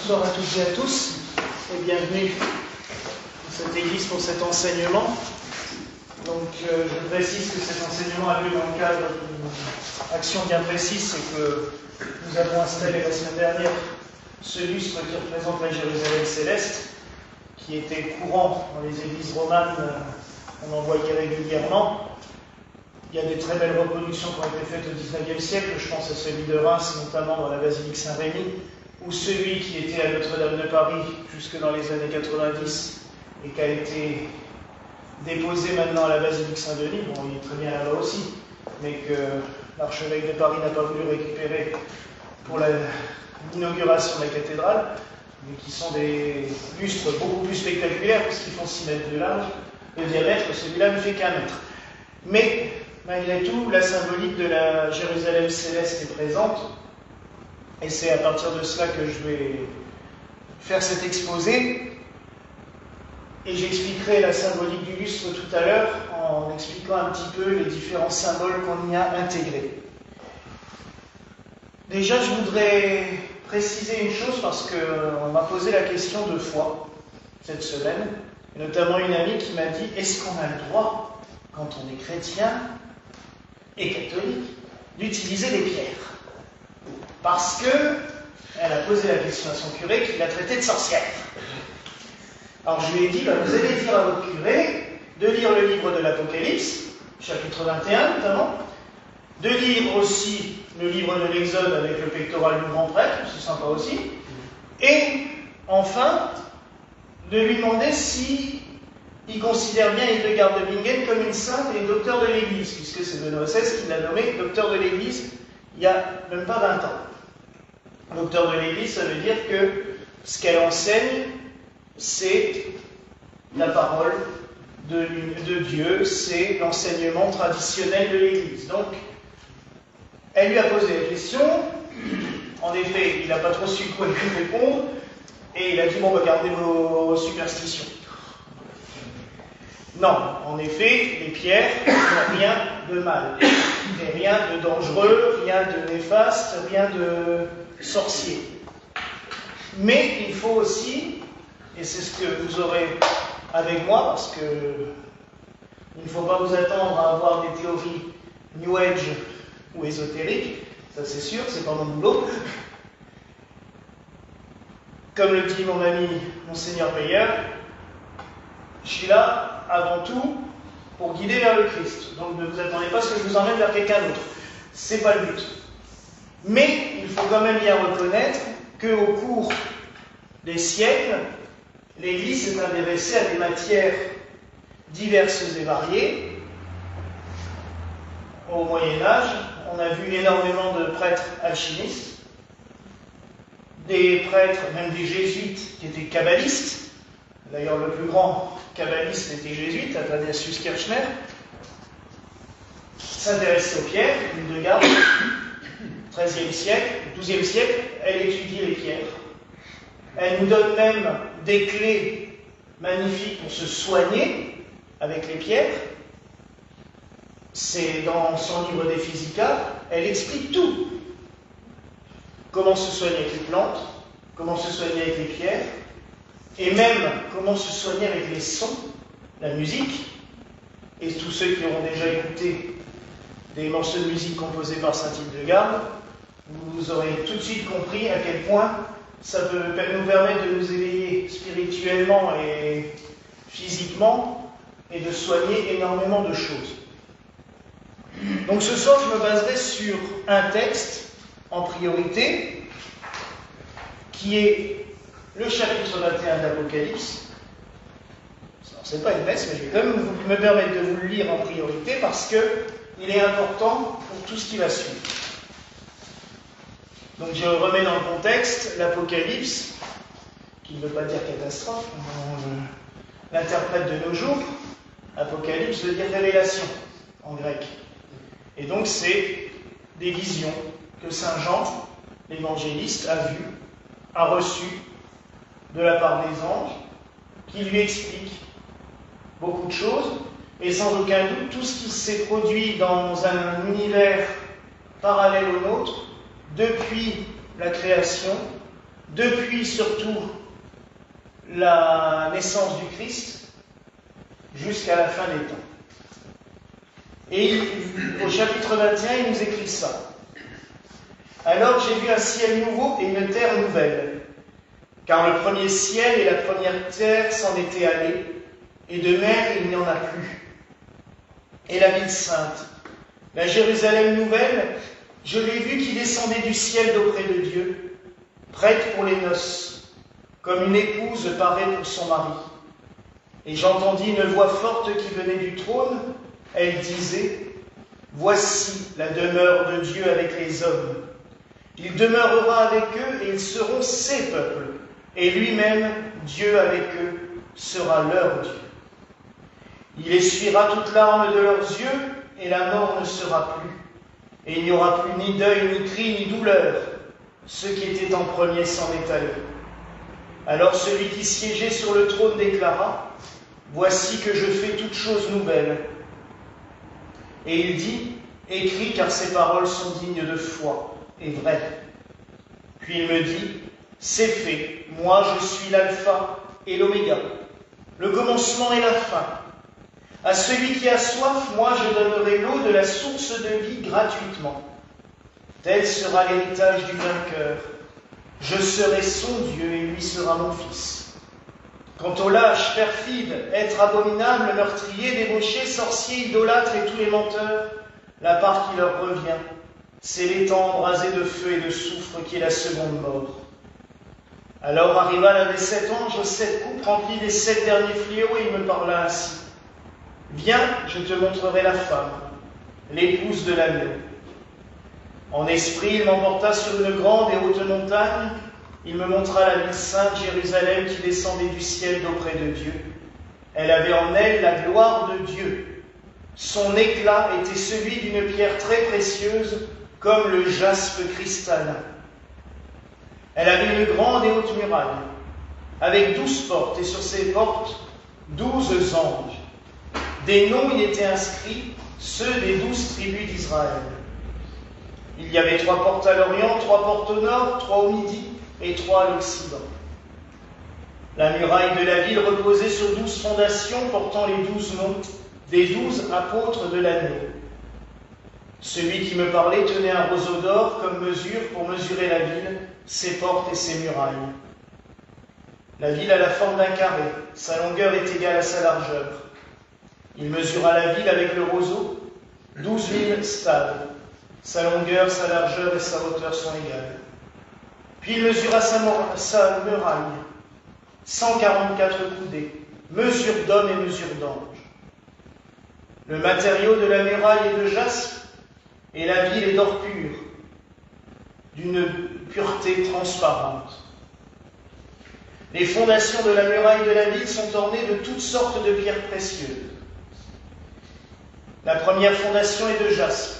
Bonsoir à toutes et à tous et bienvenue dans cette église pour cet enseignement. Donc je précise que cet enseignement a lieu dans le cadre d'une action bien précise, c'est que nous avons installé la semaine dernière ce lustre qui représente la Jérusalem céleste, qui était courant dans les églises romanes, on en voyait régulièrement. Il y a des très belles reproductions qui ont été faites au XIXe siècle, je pense à celui de Reims, notamment dans la basilique Saint-Rémy, ou celui qui était à Notre-Dame de Paris jusque dans les années 90 et qui a été déposé maintenant à la basilique Saint-Denis. Bon, il est très bien là-bas aussi, mais que l'archevêque de Paris n'a pas voulu récupérer pour l'inauguration de la cathédrale, mais qui sont des lustres beaucoup plus spectaculaires puisqu'ils font 6 mètres de large, de diamètre, celui-là ne fait qu'1 mètre. Mais malgré tout, la symbolique de la Jérusalem céleste est présente, et c'est à partir de cela que je vais faire cet exposé, et j'expliquerai la symbolique du lustre tout à l'heure en expliquant un petit peu les différents symboles qu'on y a intégrés. Déjà, je voudrais préciser une chose parce qu'on m'a posé la question 2 fois cette semaine, et notamment une amie qui m'a dit « Est-ce qu'on a le droit, quand on est chrétien et catholique, d'utiliser les pierres ?» Parce qu'elle a posé la question à son curé qui l'a traité de sorcière. Alors je lui ai dit, vous allez dire à votre curé de lire le livre de l'Apocalypse, chapitre 21 notamment, de lire aussi le livre de l'Exode avec le pectoral du grand prêtre, c'est sympa aussi, et enfin, de lui demander si il considère bien Hildegard de Bingen comme une sainte et une docteur de l'Église, puisque c'est Benoît XVI qui l'a nommée docteur de l'Église il n'y a même pas 20 ans. Docteur de l'Église, ça veut dire que ce qu'elle enseigne, c'est la parole de Dieu, c'est l'enseignement traditionnel de l'Église. Donc, elle lui a posé la question, en effet, il n'a pas trop su quoi lui répondre, et il a dit, bon, regardez vos superstitions. Non, en effet, les pierres n'ont rien de mal, et rien de dangereux, rien de néfaste, rien de sorcier. Mais il faut aussi, et c'est ce que vous aurez avec moi, parce que il ne faut pas vous attendre à avoir des théories New Age ou ésotériques, ça c'est sûr, c'est pas mon boulot. Comme le dit mon ami Monseigneur Meyer, je suis là avant tout pour guider vers le Christ. Donc ne vous attendez pas à ce que je vous emmène vers quelqu'un d'autre. C'est pas le but. Mais il faut quand même bien reconnaître qu'au cours des siècles, l'Église s'est intéressée à des matières diverses et variées. Au Moyen-Âge, on a vu énormément de prêtres alchimistes, des prêtres, même des jésuites qui étaient kabbalistes. D'ailleurs, le plus grand kabbaliste était jésuite, Athanasius Kirchner. S'intéressait aux pierres, Hildegard, XIIIe siècle, XIIe siècle, elle étudie les pierres. Elle nous donne même des clés magnifiques pour se soigner avec les pierres. C'est dans son livre des Physica, elle explique tout. Comment se soigner avec les plantes, comment se soigner avec les pierres, et même comment se soigner avec les sons, la musique. Et tous ceux qui auront déjà écouté des morceaux de musique composés par Saint Hildegarde, vous aurez tout de suite compris à quel point ça peut nous permettre de nous éveiller spirituellement et physiquement et de soigner énormément de choses. Donc ce soir, je me baserai sur un texte en priorité qui est le chapitre 21 de l'Apocalypse. C'est pas une messe, mais je vais quand même me permettre de vous le lire en priorité parce qu'il est important pour tout ce qui va suivre. Donc je remets dans le contexte l'Apocalypse, qui ne veut pas dire catastrophe, on l'interprète de nos jours. Apocalypse veut dire révélation en grec. Et donc c'est des visions que Saint Jean, l'évangéliste, a vues, a reçues de la part des anges, qui lui expliquent beaucoup de choses, et sans aucun doute tout ce qui s'est produit dans un univers parallèle au nôtre, depuis la création, depuis surtout la naissance du Christ jusqu'à la fin des temps. Et au chapitre 21, il nous écrit ça. Alors j'ai vu un ciel nouveau et une terre nouvelle, car le premier ciel et la première terre s'en étaient allés, et de mer il n'y en a plus. Et la ville sainte, la Jérusalem nouvelle, je l'ai vue qui descendait du ciel d'auprès de Dieu, prête pour les noces, comme une épouse parée pour son mari. Et j'entendis une voix forte qui venait du trône. Elle disait, « Voici la demeure de Dieu avec les hommes. Il demeurera avec eux et ils seront ses peuples. Et lui-même, Dieu avec eux, sera leur Dieu. Il essuiera toute larme de leurs yeux et la mort ne sera plus. Et il n'y aura plus ni deuil, ni cri, ni douleur. Ce qui était en premier s'en est allé. Alors celui qui siégeait sur le trône déclara, « Voici que je fais toutes choses nouvelles. » Et il dit, « Écris, car ces paroles sont dignes de foi et vraies. » Puis il me dit, « C'est fait, moi je suis l'alpha et l'oméga, le commencement et la fin. À celui qui a soif, moi je donnerai l'eau de la source de vie gratuitement. Tel sera l'héritage du vainqueur. Je serai son Dieu et lui sera mon fils. Quant aux lâches, perfides, êtres abominables, meurtriers, débauchés, sorciers, idolâtres et tous les menteurs, la part qui leur revient, c'est l'étang embrasé de feu et de soufre qui est la seconde mort. Alors arriva l'un des 7 anges aux 7 coupes remplies des 7 derniers fléaux et il me parla ainsi. Viens, je te montrerai la femme, l'épouse de l'agneau. En esprit, il m'emporta sur une grande et haute montagne. Il me montra la ville sainte Jérusalem qui descendait du ciel d'auprès de Dieu. Elle avait en elle la gloire de Dieu. Son éclat était celui d'une pierre très précieuse, comme le jaspe cristallin. Elle avait une grande et haute muraille, avec 12 portes, et sur ces portes, 12 anges. Des noms y étaient inscrits, ceux des 12 tribus d'Israël. Il y avait 3 portes à l'Orient, 3 portes au nord, 3 au midi et 3 à l'Occident. La muraille de la ville reposait sur 12 fondations portant les 12 noms des 12 apôtres de l'agneau. Celui qui me parlait tenait un roseau d'or comme mesure pour mesurer la ville, ses portes et ses murailles. La ville a la forme d'un carré, sa longueur est égale à sa largeur. Il mesura la ville avec le roseau, 12 000 stades. Sa longueur, sa largeur et sa hauteur sont égales. Puis il mesura sa muraille, 144 coudées, mesure d'homme et mesure d'ange. Le matériau de la muraille est de jaspe, et la ville est d'or pur, d'une pureté transparente. Les fondations de la muraille de la ville sont ornées de toutes sortes de pierres précieuses. La première fondation est de jaspe,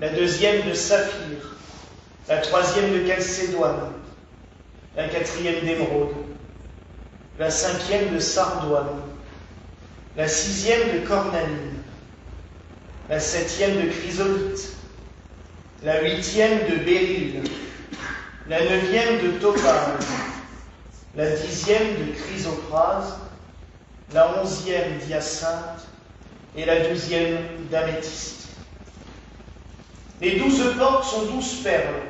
la deuxième de saphir, la troisième de calcédoine, la quatrième d'émeraude, la cinquième de sardoine, la sixième de cornaline, la septième de chrysolite, la huitième de béryl, la neuvième de topaz, la 10e de chrysoprase, la 11e d'hyacinthe et la 12e d'améthyste. Les 12 portes sont 12 perles,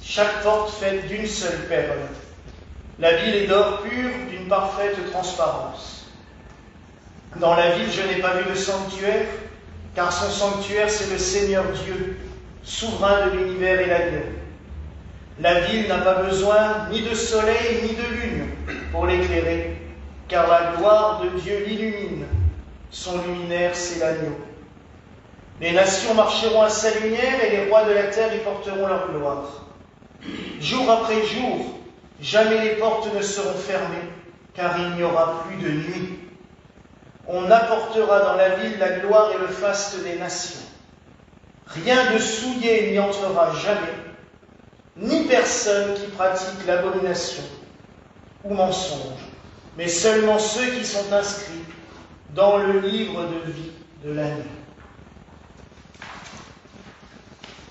chaque porte faite d'une seule perle. La ville est d'or pur, d'une parfaite transparence. Dans la ville, je n'ai pas vu de sanctuaire, car son sanctuaire, c'est le Seigneur Dieu, souverain de l'univers et l'agneau. La ville n'a pas besoin ni de soleil ni de lune pour l'éclairer, car la gloire de Dieu l'illumine. Son luminaire, c'est l'agneau. Les nations marcheront à sa lumière et les rois de la terre y porteront leur gloire. Jour après jour, jamais les portes ne seront fermées, car il n'y aura plus de nuit. On apportera dans la ville la gloire et le faste des nations. Rien de souillé n'y entrera jamais, ni personne qui pratique l'abomination ou mensonge, mais seulement ceux qui sont inscrits dans le livre de vie de l'agneau.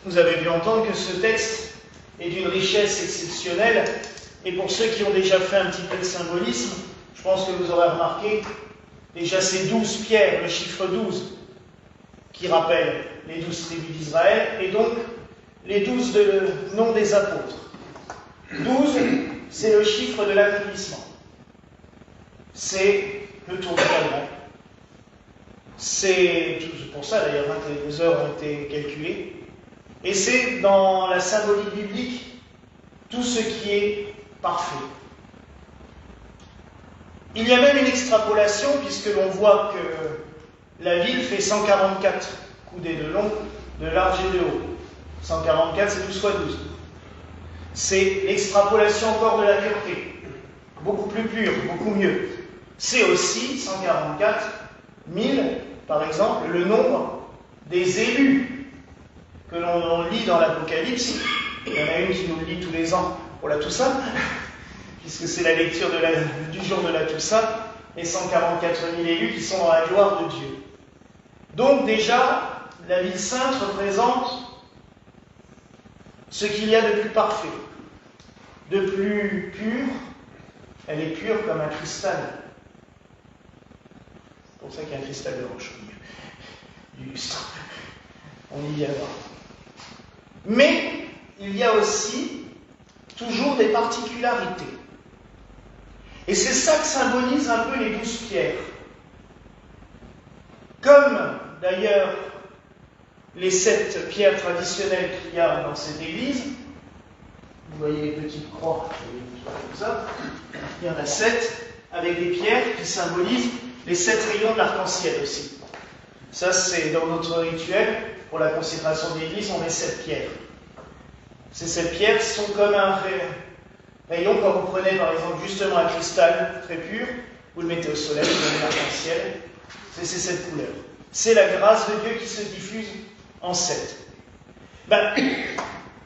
Vous avez dû entendre que ce texte est d'une richesse exceptionnelle. Et pour ceux qui ont déjà fait un petit peu de symbolisme, je pense que vous aurez remarqué déjà ces 12 pierres, le chiffre 12, qui rappelle les 12 tribus d'Israël, et donc les 12 noms des apôtres. 12, c'est le chiffre de l'accomplissement. C'est le tour du cadran. C'est pour ça d'ailleurs que les heures ont été calculées. Et c'est dans la symbolique biblique tout ce qui est parfait. Il y a même une extrapolation, puisque l'on voit que la ville fait 144 coudées de long, de large et de haut. 144, c'est 12 fois 12. C'est l'extrapolation encore de la pureté. Beaucoup plus pure, beaucoup mieux. C'est aussi 144 000, par exemple, le nombre des élus que l'on lit dans l'Apocalypse. Il y en a une qui nous le lit tous les ans pour la Toussaint, puisque c'est la lecture du jour de la Toussaint, et 144 000 élus qui sont dans la gloire de Dieu. Donc déjà, la ville sainte représente ce qu'il y a de plus parfait, de plus pur. Elle est pure comme un cristal. C'est pour ça qu'il y a un cristal de roche du lustre. On y viendra. Mais il y a aussi toujours des particularités. Et c'est ça que symbolise un peu les 12 pierres. Comme d'ailleurs les 7 pierres traditionnelles qu'il y a dans cette église, vous voyez les petites croix, comme ça, il y en a 7 avec des pierres qui symbolisent les 7 rayons de l'arc-en-ciel aussi. Ça, c'est dans notre rituel, pour la consécration de l'église, on met 7 pierres. Ces 7 pierres sont comme un rayon, quand vous prenez par exemple justement un cristal très pur, vous le mettez au soleil, vous avez l'arc-en-ciel, c'est ces 7 couleurs. C'est la grâce de Dieu qui se diffuse en 7.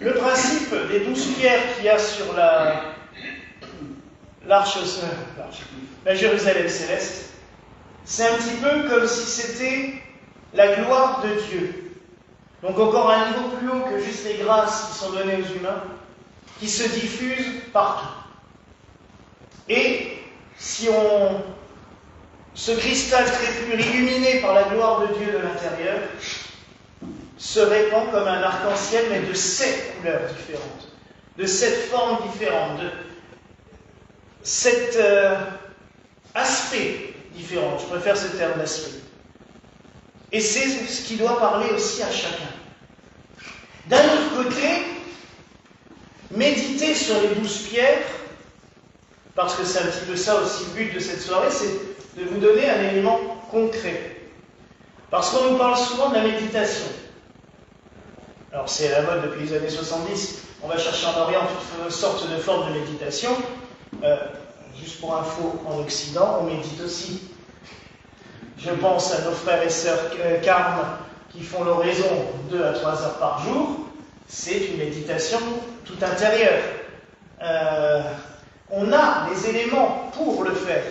Le principe des 12 pierres qu'il y a sur la Jérusalem céleste, c'est un petit peu comme si c'était la gloire de Dieu. Donc encore un niveau plus haut que juste les grâces qui sont données aux humains, qui se diffusent partout. Et si ce cristal très pur, illuminé par la gloire de Dieu de l'intérieur, se répand comme un arc-en-ciel, mais de 7 couleurs différentes, de 7 formes différentes, de 7 aspects différents. Je préfère ce terme d'aspect. Et c'est ce qui doit parler aussi à chacun. D'un autre côté, méditer sur les 12 pierres, parce que c'est un petit peu ça aussi le but de cette soirée, c'est de vous donner un élément concret. Parce qu'on nous parle souvent de la méditation. Alors c'est à la mode depuis les années 70, on va chercher en Orient toutes sortes de formes de méditation. Juste pour info, en Occident, on médite aussi. Je pense à nos frères et sœurs carmes qui font l'oraison 2 à 3 heures par jour. C'est une méditation tout intérieure. On a les éléments pour le faire.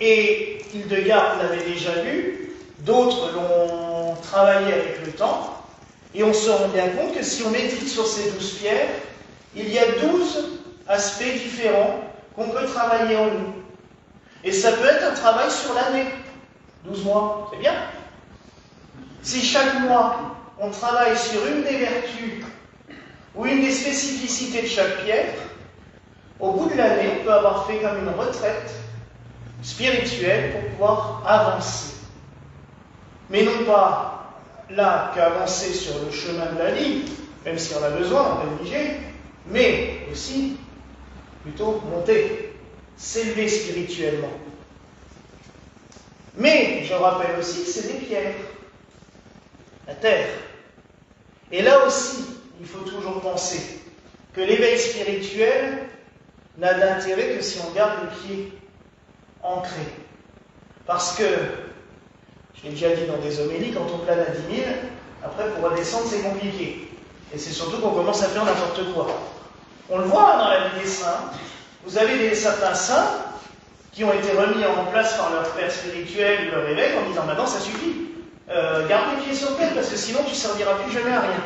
Et Hildegard l'avait déjà lu, d'autres l'ont travaillé avec le temps, et on se rend bien compte que si on médite sur ces 12 pierres, il y a 12 aspects différents qu'on peut travailler en nous. Et ça peut être un travail sur l'année. 12 mois, c'est bien. Si chaque mois, on travaille sur une des vertus ou une des spécificités de chaque pierre, au bout de l'année, on peut avoir fait comme une retraite spirituelle pour pouvoir avancer. Mais non pas là qu'avancer sur le chemin de la vie, même si on a besoin, on est obligé, mais aussi plutôt monter, s'élever spirituellement. Mais je rappelle aussi que c'est des pierres, la terre. Et là aussi, il faut toujours penser que l'éveil spirituel n'a d'intérêt que si on garde les pieds ancrés. Parce que, je l'ai déjà dit dans des homélies, quand on plane à 10 000, après pour redescendre c'est compliqué. Et c'est surtout qu'on commence à faire n'importe quoi. On le voit dans la vie des saints. Vous avez certains saints qui ont été remis en place par leur père spirituel, leur évêque, en disant maintenant ça suffit. Garde les pieds sur terre parce que sinon tu ne serviras plus jamais à rien.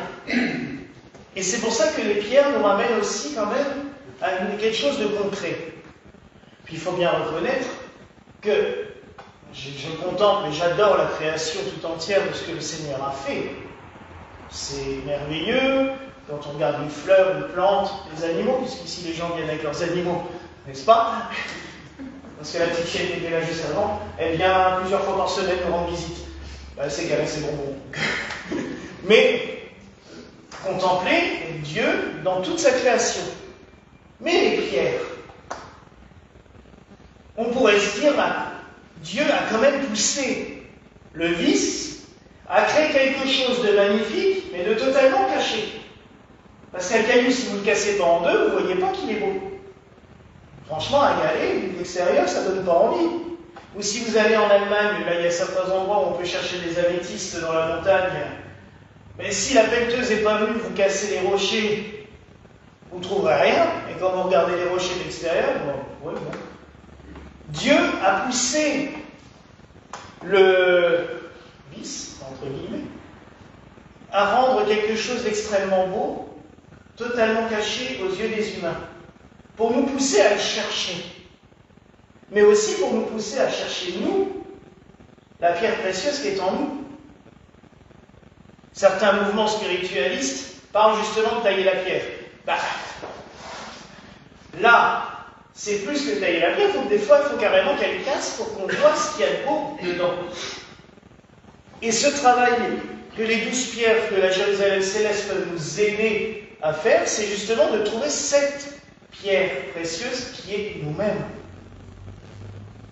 Et c'est pour ça que les pierres nous ramènent aussi quand même à quelque chose de concret. Puis il faut bien reconnaître que je contemple et j'adore la création tout entière de ce que le Seigneur a fait. C'est merveilleux quand on regarde une fleur, une plante, des animaux, puisqu'ici les gens viennent avec leurs animaux, n'est-ce pas? Parce que la petite chienne qui était là juste avant, elle vient plusieurs fois par semaine nous rendre visite. Ben, c'est qu'avec ses bonbons. Mais contempler Dieu dans toute sa création. Mais les pierres, on pourrait se dire, bah, Dieu a quand même poussé le vice à créer quelque chose de magnifique, mais de totalement caché. Parce qu'un caillou, si vous ne le cassez pas en deux, vous ne voyez pas qu'il est beau. Franchement, un galet, de l'extérieur, ça ne donne pas envie. Ou si vous allez en Allemagne, là, il y a certains endroits où on peut chercher des améthystes dans la montagne. Mais si la pelleteuse n'est pas venue vous casser les rochers, vous ne trouverez rien. Et quand vous regardez les rochers de l'extérieur, bon, ouais, bon. Dieu a poussé le vice, entre guillemets, à rendre quelque chose d'extrêmement beau, totalement caché aux yeux des humains, pour nous pousser à le chercher, mais aussi pour nous pousser à chercher, nous, la pierre précieuse qui est en nous. Certains mouvements spiritualistes parlent justement de tailler la pierre. Bah, là, c'est plus que tailler la pierre, des fois, il faut carrément qu'elle casse pour qu'on voit ce qu'il y a de beau dedans. Et ce travail que les 12 pierres de la Jérusalem céleste peuvent nous aider à faire, c'est justement de trouver cette pierre précieuse qui est nous-mêmes.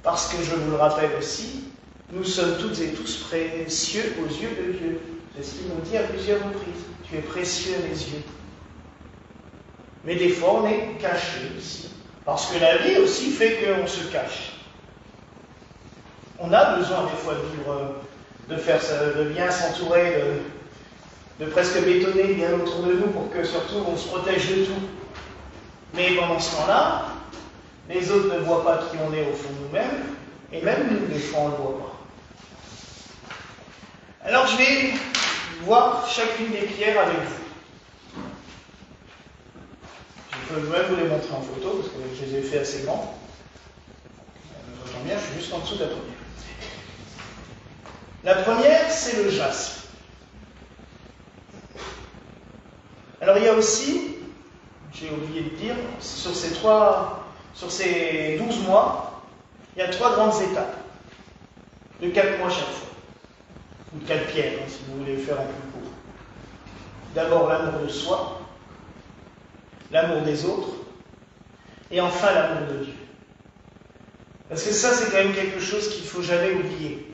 Parce que, je vous le rappelle aussi, nous sommes toutes et tous précieux aux yeux de Dieu. C'est ce qu'il nous dit à plusieurs reprises. Tu es précieux à mes yeux. Mais des fois, on est caché aussi. Parce que la vie aussi fait qu'on se cache. On a besoin des fois de vivre, de faire ça, de bien s'entourer, de presque bétonner bien autour de nous pour que surtout on se protège de tout. Mais pendant ce temps-là, les autres ne voient pas qui on est au fond de nous-mêmes, et même nous, des fois, on ne le voit pas. Alors je vais voir chacune des pierres avec vous. Je peux même vous les montrer en photo, parce que je les ai fait assez grands. J'entends bien, je suis juste en dessous de la première. La première, c'est le jaspe. Alors il y a aussi, j'ai oublié de dire, sur ces 12 mois, il y a 3 grandes étapes, de 4 mois chaque fois, ou de 4 pierres, si vous voulez le faire en plus court. D'abord l'amour de soi, l'amour des autres, et enfin l'amour de Dieu. Parce que ça, c'est quand même quelque chose qu'il ne faut jamais oublier.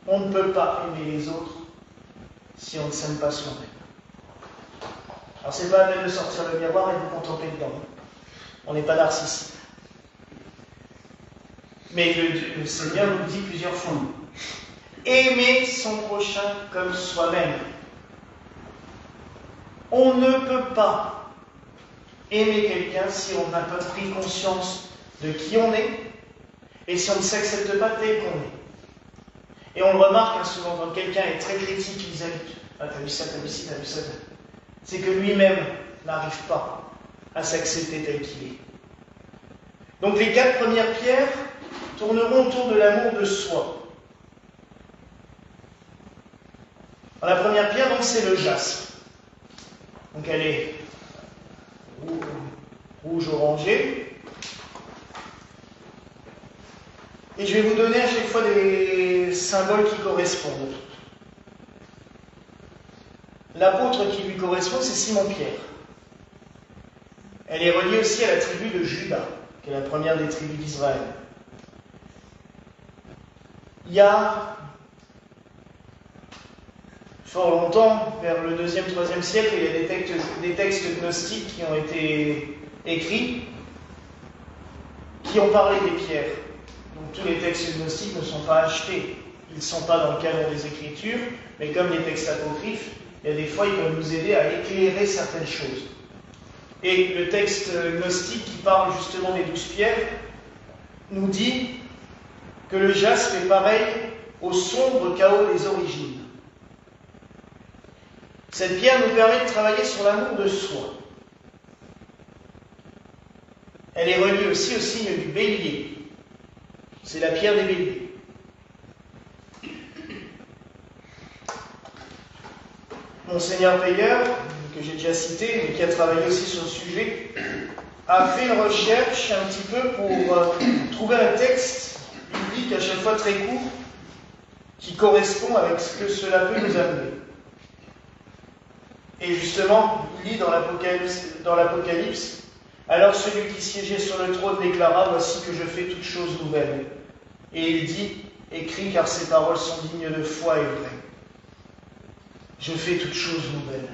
On ne peut pas aimer les autres si on ne s'aime pas soi-même. Alors c'est pas la peine de sortir le miroir et de vous contempler dedans. On n'est pas narcissique. Mais le Seigneur nous dit plusieurs fois. Aimer son prochain comme soi-même. On ne peut pas aimer quelqu'un si on n'a pas pris conscience de qui on est et si on ne s'accepte pas tel qu'on est. Et on le remarque souvent quand quelqu'un est très critique vis-à-vis de « Ah, t'as vu ça, t'as vu ci, t'as vu ça », c'est que lui-même n'arrive pas à s'accepter tel qu'il est. Donc les 4 premières pierres tourneront autour de l'amour de soi. Alors, la première pierre, donc, c'est le jaspe. Donc elle est rouge-orangé. Et je vais vous donner à chaque fois des symboles qui correspondent. L'apôtre qui lui correspond, c'est Simon-Pierre. Elle est reliée aussi à la tribu de Juda, qui est la première des tribus d'Israël. Il y a fort longtemps, vers le 2e, 3e siècle, il y a des textes gnostiques qui ont été écrits, qui ont parlé des pierres. Donc tous les textes gnostiques ne sont pas achetés, ils ne sont pas dans le cadre des Écritures, mais comme les textes apocryphes, il y a des fois, ils peuvent nous aider à éclairer certaines choses. Et le texte gnostique qui parle justement des 12 pierres nous dit que le jaspe est pareil au sombre chaos des origines. Cette pierre nous permet de travailler sur l'amour de soi. Elle est reliée aussi au signe du bélier. C'est la pierre des béliers. Monseigneur Payeur, que j'ai déjà cité, mais qui a travaillé aussi sur le sujet, a fait une recherche un petit peu pour trouver un texte biblique à chaque fois très court qui correspond avec ce que cela peut nous amener. Et justement, il lit dans l'Apocalypse, alors celui qui siégeait sur le trône déclara, voici que je fais toutes choses nouvelles. Et il dit, écris car ces paroles sont dignes de foi et vraies. Je fais toutes choses nouvelles.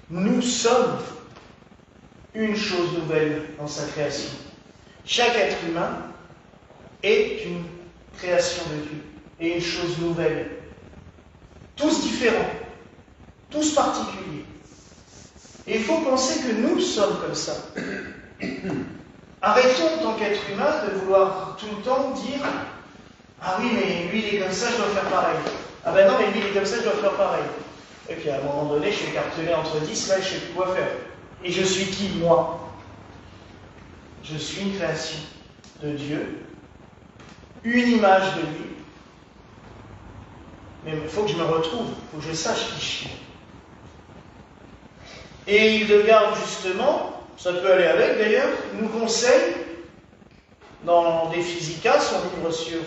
Nous sommes une chose nouvelle dans sa création. Chaque être humain est une création de Dieu et une chose nouvelle. Tous différents, tous particuliers. Et il faut penser que nous sommes comme ça. Arrêtons en tant qu'être humain de vouloir tout le temps dire « Ah oui, mais lui il est comme ça, je dois faire pareil. Ah ben non, mais lui il est comme ça, je dois faire pareil. » Et puis à un moment donné, je suis écartelé entre 10, là, je ne sais plus quoi faire. Et je suis qui, moi? Je suis une création de Dieu, une image de lui. Mais il faut que je me retrouve, il faut que je sache qui je suis. Et Hildegard, justement, ça peut aller avec d'ailleurs, nous conseille, dans des Physicas, son livre sur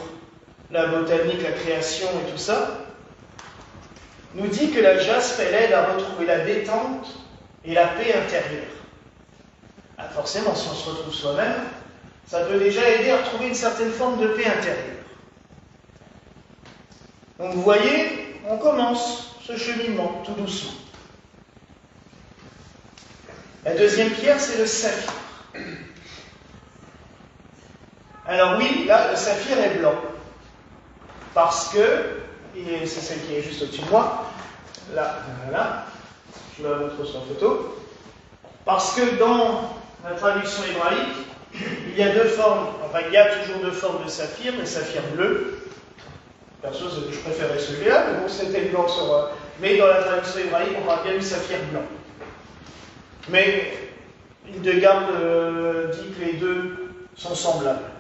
la botanique, la création et tout ça, nous dit que la jaspe, elle aide à retrouver la détente et la paix intérieure. Ah, forcément, si on se retrouve soi-même, ça peut déjà aider à retrouver une certaine forme de paix intérieure. Donc vous voyez, on commence ce cheminement tout doucement. La deuxième pierre, c'est le saphir. Alors oui, là, le saphir est blanc. Parce que, et c'est celle qui est juste au-dessus de moi, là, voilà, je vous la montre sur la photo, parce que dans la traduction hébraïque, il y a deux formes, enfin il y a toujours deux formes de saphir, le saphir bleu. Perso, je préférais celui-là, mais bon, c'était blanc sur. Mais dans la traduction hébraïque, on parle bien du saphir blanc. Mais Hildegard dit que les deux sont semblables.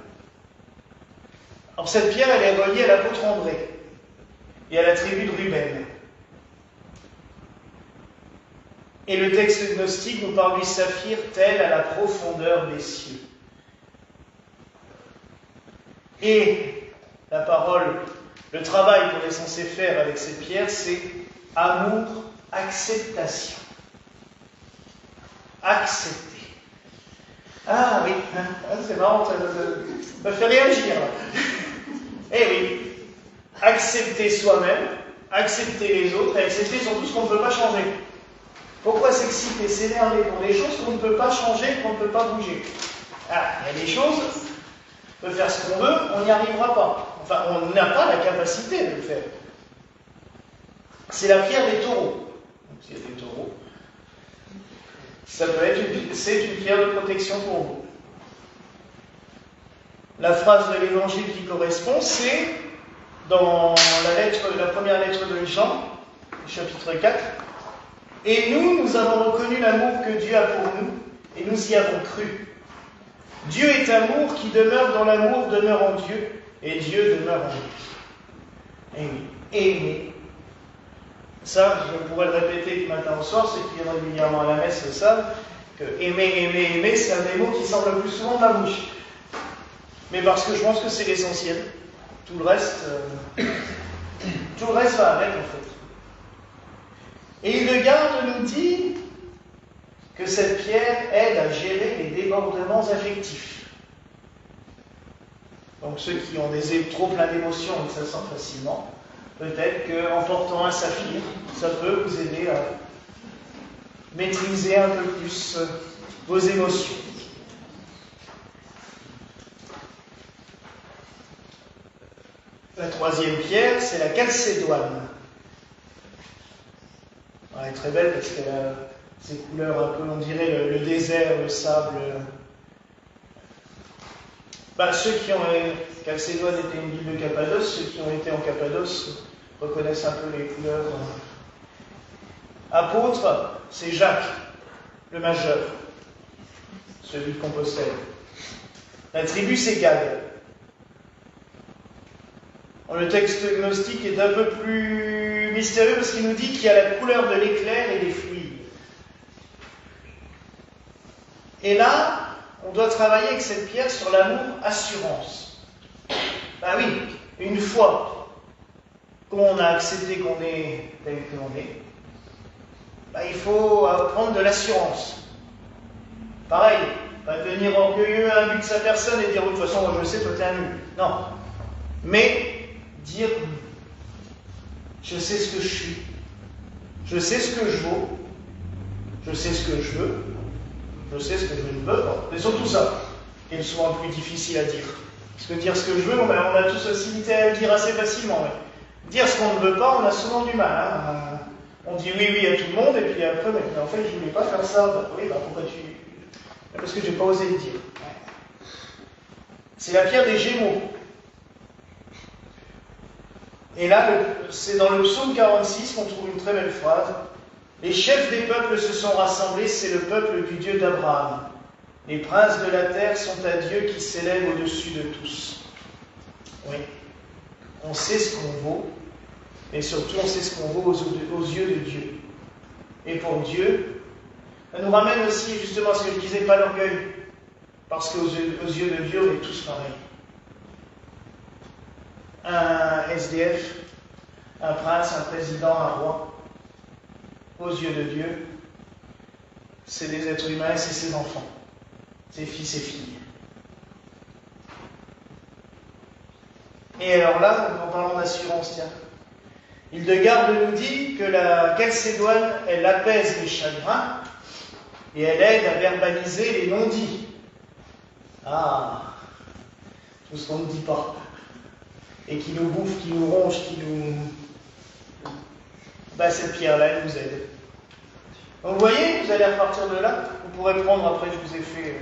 Alors cette pierre, elle est reliée à l'apôtre André et à la tribu de Ruben. Et le texte gnostique nous parle du saphir tel à la profondeur des cieux. Et la parole, le travail qu'on est censé faire avec ces pierres, c'est amour, acceptation. Accepter. Ah oui, c'est marrant, ça me fait réagir. Eh oui, accepter soi-même, accepter les autres, et accepter surtout ce qu'on ne peut pas changer. Pourquoi s'exciter, s'énerver pour des choses qu'on ne peut pas changer, qu'on ne peut pas bouger? Ah, il y a des choses, on peut faire ce qu'on veut, on n'y arrivera pas. Enfin, on n'a pas la capacité de le faire. C'est la pierre des taureaux. Donc, s'il y a des taureaux, ça peut être c'est une pierre de protection pour vous. La phrase de l'évangile qui correspond, c'est dans la première lettre de Jean, chapitre 4. Et nous avons reconnu l'amour que Dieu a pour nous, et nous y avons cru. Dieu est amour, qui demeure dans l'amour demeure en Dieu, et Dieu demeure en lui. Et oui, aimer. Ça, je pourrais le répéter du matin au soir, ceux qui viennent régulièrement à la messe le savent, que aimer, c'est un des mots qui sort le plus souvent de ma bouche. Mais parce que je pense que c'est l'essentiel. Tout le reste va avec, en fait. Et Hildegard nous dit que cette pierre aide à gérer les débordements affectifs. Donc ceux qui ont trop plein d'émotions et que ça sent facilement, peut-être qu'en portant un saphir, ça peut vous aider à maîtriser un peu plus vos émotions. La troisième pierre, c'est la calcédoine. Elle est très belle parce qu'elle a ces couleurs un peu, on dirait le désert, le sable. Ceux qui ont... Calcédoine était une ville de Cappadoce, ceux qui ont été en Cappadoce reconnaissent un peu les couleurs. Apôtre, c'est Jacques, le majeur, celui de Compostelle. La tribu, c'est Gad. Le texte gnostique est un peu plus mystérieux parce qu'il nous dit qu'il y a la couleur de l'éclair et des fluides. Et là, on doit travailler avec cette pierre sur l'amour assurance. Ben oui, une fois qu'on a accepté qu'on est tel que l'on est, ben il faut prendre de l'assurance. Pareil, pas devenir orgueilleux à un but de sa personne et dire de toute façon, moi je le sais, toi t'es un nul. Non. Mais dire, je sais ce que je suis, je sais ce que je vaux, je sais ce que je veux, je sais ce que je ne veux pas. C'est surtout ça qui est souvent plus difficile à dire. Parce que dire ce que je veux, on a tous facilité à le dire assez facilement. Mais dire ce qu'on ne veut pas, on a souvent du mal. Hein. On dit oui à tout le monde, et puis après, mais en fait, je ne voulais pas faire ça. Bah, oui, pourquoi tu... Parce que je n'ai pas osé le dire. C'est la pierre des Gémeaux. Et là, c'est dans le psaume 46 qu'on trouve une très belle phrase. Les chefs des peuples se sont rassemblés, c'est le peuple du Dieu d'Abraham. Les princes de la terre sont à Dieu qui s'élève au-dessus de tous. Oui, on sait ce qu'on vaut, mais surtout on sait ce qu'on vaut aux yeux de Dieu. Et pour Dieu, ça nous ramène aussi justement à ce que je disais, pas l'orgueil, parce qu'aux yeux de Dieu, on est tous pareils. Un SDF, un prince, un président, un roi, aux yeux de Dieu, c'est des êtres humains et c'est ses enfants, ses fils et filles. Et alors là, en parlant d'assurance, tiens, Hildegarde nous dit que la Calcédoine, elle apaise les chagrins et elle aide à verbaliser les non-dits. Ah, tout ce qu'on ne dit pas. Et qui nous bouffe, qui nous ronge, qui nous... Ben, cette pierre-là, elle vous aide. Donc vous voyez, vous allez repartir de là. Vous pourrez prendre, après je vous ai fait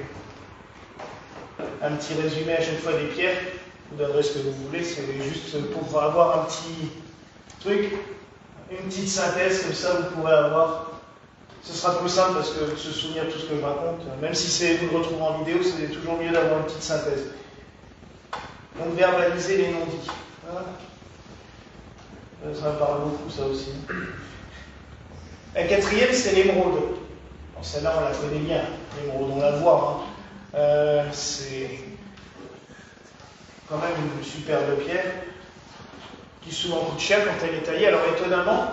un petit résumé à chaque fois des pierres. Je vous donnerai ce que vous voulez, c'est juste pour avoir un petit truc, une petite synthèse, comme ça vous pourrez avoir... Ce sera plus simple parce que de se souvenir de tout ce que je raconte, même si vous le retrouvez en vidéo, c'est toujours mieux d'avoir une petite synthèse. Donc verbaliser les non-dits. Voilà. Ça me parle beaucoup, ça aussi. La quatrième, c'est l'émeraude. Bon, celle-là, on la connaît bien. L'émeraude, on la voit. Hein. C'est quand même une superbe pierre qui souvent coûte cher quand elle est taillée. Alors étonnamment,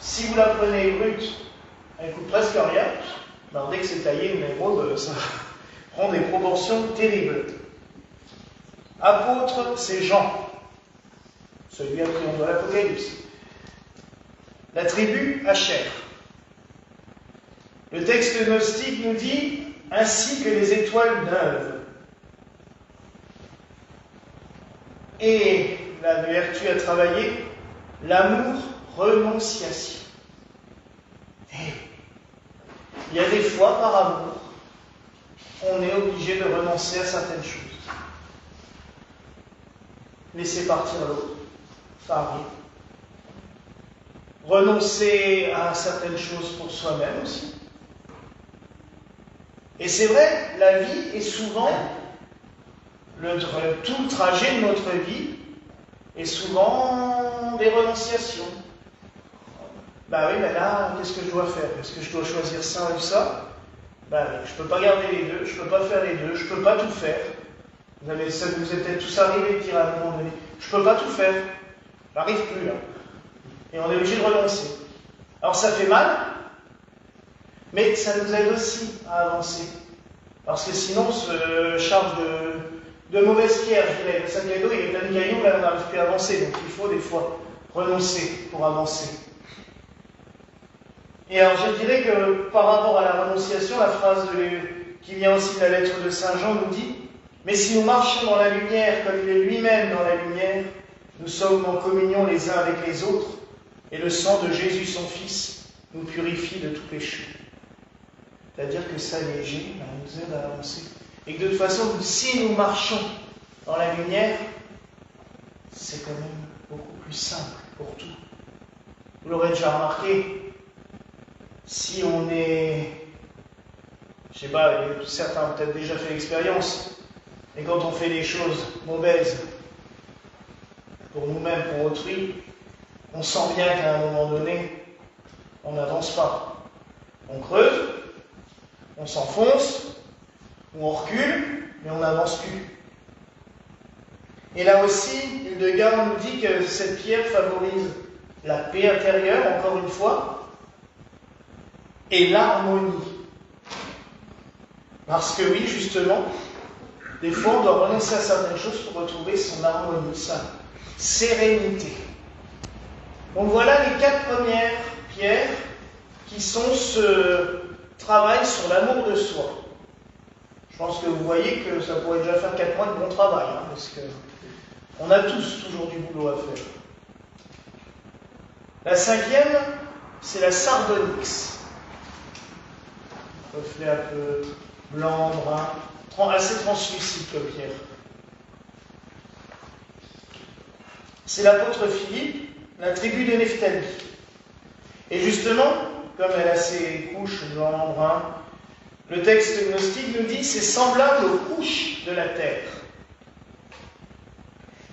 si vous la prenez brute, elle coûte presque rien. Alors dès que c'est taillé, une émeraude, ça prend des proportions terribles. Apôtre, c'est Jean, celui à qui on doit l'Apocalypse. La tribu, Asher. Le texte gnostique nous dit « ainsi que les étoiles neuves ». Et la vertu à travailler, l'amour, renonciation. Et il y a des fois, par amour, on est obligé de renoncer à certaines choses. Laisser partir l'autre, ça arrive. Renoncer à certaines choses pour soi-même aussi. Et c'est vrai, la vie est souvent, tout le trajet de notre vie est souvent des renonciations. Ben oui, mais là, qu'est-ce que je dois faire? Est-ce que je dois choisir ça ou ça? Ben oui, je ne peux pas garder les deux, je ne peux pas faire les deux, je ne peux pas tout faire. Vous êtes peut-être tous arrivés à dire à un moment donné, je ne peux pas tout faire, j'arrive plus là. Et on est obligé de renoncer. Alors ça fait mal, mais ça nous aide aussi à avancer. Parce que sinon, on se charge de mauvaises pierres, je dirais. Le sac à dos, il est plein de cailloux, là on n'arrive plus à avancer. Donc il faut des fois renoncer pour avancer. Et alors je dirais que par rapport à la renonciation, la phrase qui vient aussi de la lettre de Saint Jean nous dit « Mais si nous marchons dans la lumière comme il est lui-même dans la lumière, nous sommes en communion les uns avec les autres, et le sang de Jésus son Fils nous purifie de tout péché. » C'est-à-dire que ça léger, nous aide à avancer. Et que de toute façon, si nous marchons dans la lumière, c'est quand même beaucoup plus simple pour tout. Vous l'aurez déjà remarqué, si on est, je sais pas, certains ont peut-être déjà fait l'expérience, mais quand on fait des choses mauvaises pour nous-mêmes, pour autrui, on sent bien qu'à un moment donné, on n'avance pas. On creuse, on s'enfonce, ou on recule, mais on n'avance plus. Et là aussi, Hildegard nous dit que cette pierre favorise la paix intérieure, encore une fois, et l'harmonie. Parce que oui, justement, des fois, on doit renoncer à certaines choses pour retrouver son harmonie, sa sérénité. Donc voilà les 4 premières pierres qui sont ce travail sur l'amour de soi. Je pense que vous voyez que ça pourrait déjà faire 4 mois de bon travail, hein, parce que on a tous toujours du boulot à faire. La 5e, c'est la sardonyx. Reflet un peu blanc, brun, assez translucide comme pierre. C'est l'apôtre Philippe, la tribu de Nephtali. Et justement, comme elle a ses couches blanc, brun, le texte gnostique nous dit c'est semblable aux couches de la terre.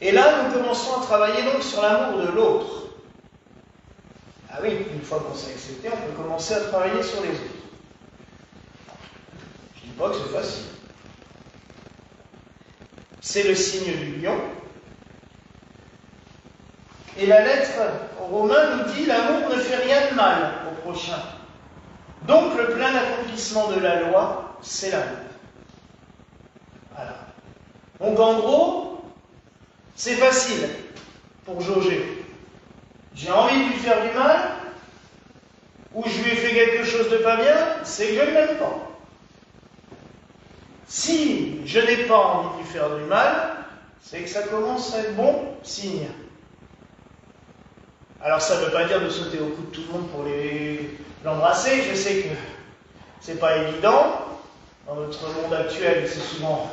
Et là, nous commençons à travailler donc sur l'amour de l'autre. Ah oui, une fois qu'on s'est accepté, on peut commencer à travailler sur les autres. Je ne dis pas que c'est facile. C'est le signe du lion. Et la lettre aux Romains nous dit l'amour ne fait rien de mal au prochain. Donc le plein accomplissement de la loi, c'est l'amour. Voilà. Donc en gros, c'est facile pour jauger. J'ai envie de lui faire du mal, ou je lui ai fait quelque chose de pas bien, c'est que je ne l'aime pas. Si je n'ai pas envie de lui faire du mal, c'est que ça commence à être bon signe. Alors ça ne veut pas dire de sauter au cou de tout le monde pour l'embrasser, je sais que c'est pas évident, dans notre monde actuel c'est souvent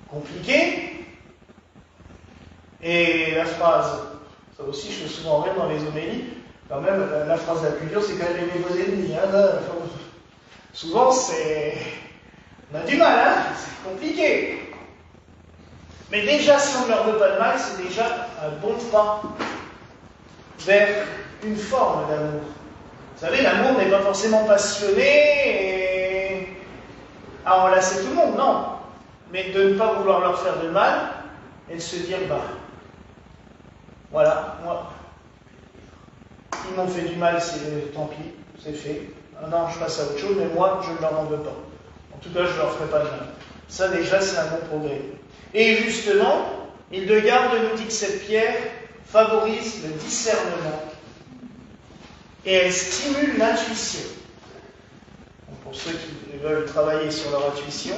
compliqué, et la phrase, ça aussi je fais souvent rire dans les homélies, quand même la phrase la plus dure c'est quand même aimer vos ennemis, hein, souvent c'est, on a du mal, hein, c'est compliqué, mais déjà si on ne leur veut pas de mal, c'est déjà un bon pas vers une forme d'amour. Vous savez, l'amour n'est pas forcément passionné et à enlacer tout le monde, non. Mais de ne pas vouloir leur faire de mal et de se dire, bah, voilà, moi, ils m'ont fait du mal, c'est tant pis, c'est fait. Non, je passe à autre chose, mais moi, je ne leur en veux pas. En tout cas, je ne leur ferai pas de mal. Ça, déjà, c'est un bon progrès. Et justement, Hildegard nous dit que cette pierre favorise le discernement et elle stimule l'intuition. Pour ceux qui veulent travailler sur leur intuition,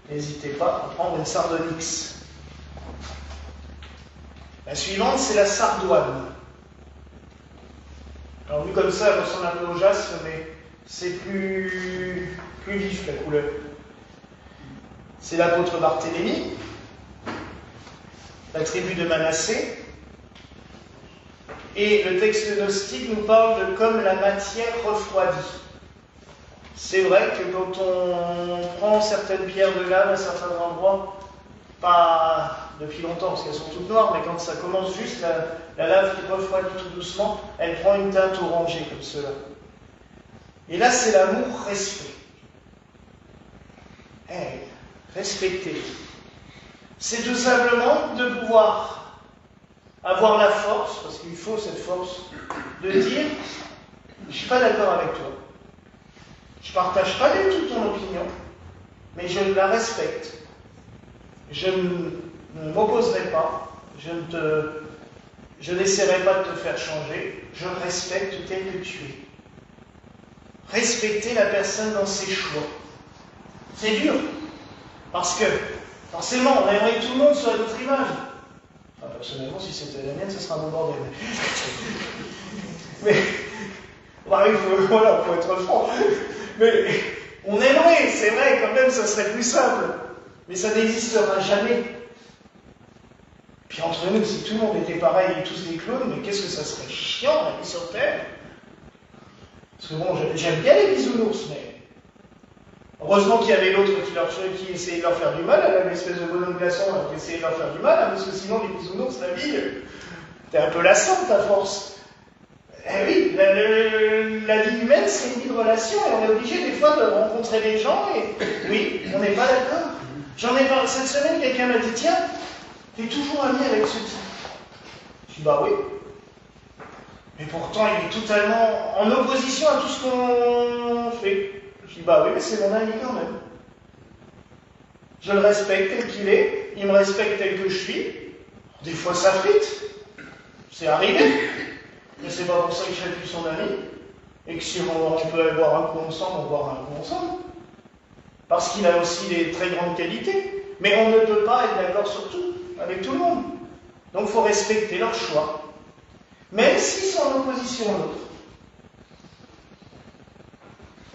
n'hésitez pas à prendre une sardonyx. La suivante, c'est la sardoine. Alors vu comme ça, elle ressemble un peu au jaspe, mais c'est plus vif la couleur. C'est l'apôtre Barthélemy, la tribu de Manassé. Et le texte gnostique nous parle de comme la matière refroidie. C'est vrai que quand on prend certaines pierres de lave à certains endroits, pas depuis longtemps parce qu'elles sont toutes noires, mais quand ça commence juste, la lave qui refroidit tout doucement, elle prend une teinte orangée comme cela. Et là, c'est l'amour-respect. Respecter. C'est tout simplement de pouvoir avoir la force, parce qu'il faut cette force, de dire je ne suis pas d'accord avec toi. Je ne partage pas du tout ton opinion, mais je la respecte. Je ne m'opposerai pas, je n'essaierai pas de te faire changer, je respecte tel que tu es. Respecter la personne dans ses choix. C'est dur, parce que forcément, on aimerait que tout le monde soit à notre image. Enfin, personnellement, si c'était la mienne, ce serait un bon bordel. Mais, bah, voilà, il faut être franc. Mais on aimerait, c'est vrai, quand même, ça serait plus simple. Mais ça n'existera jamais. Puis entre nous, si tout le monde était pareil et tous des clones, mais qu'est-ce que ça serait chiant, la vie sur Terre. Parce que bon, j'aime bien les bisounours, mais heureusement qu'il y avait l'autre qui essayait de leur faire du mal, là, l'espèce de bonhomme glaçon qui essayait de leur faire du mal, hein, parce que sinon les bisounours, la vie, t'es un peu lassante à force. Eh oui, la vie humaine, c'est une vie de relation, et on est obligé des fois de rencontrer des gens, et oui, on n'est pas d'accord. J'en ai parlé cette semaine, quelqu'un m'a dit, tiens, t'es toujours ami avec ce type. Je dis, bah oui. Mais pourtant, il est totalement en opposition à tout ce qu'on fait. Je dis, bah oui, mais c'est mon ami quand même. Je le respecte tel qu'il est, il me respecte tel que je suis. Des fois, ça frite. C'est arrivé. Mais c'est pas pour ça que je serai plus son ami. Et que si on peut aller boire un coup ensemble, on boira un coup ensemble. Parce qu'il a aussi des très grandes qualités. Mais on ne peut pas être d'accord sur tout, avec tout le monde. Donc il faut respecter leur choix. Même s'ils sont en opposition à l'autre.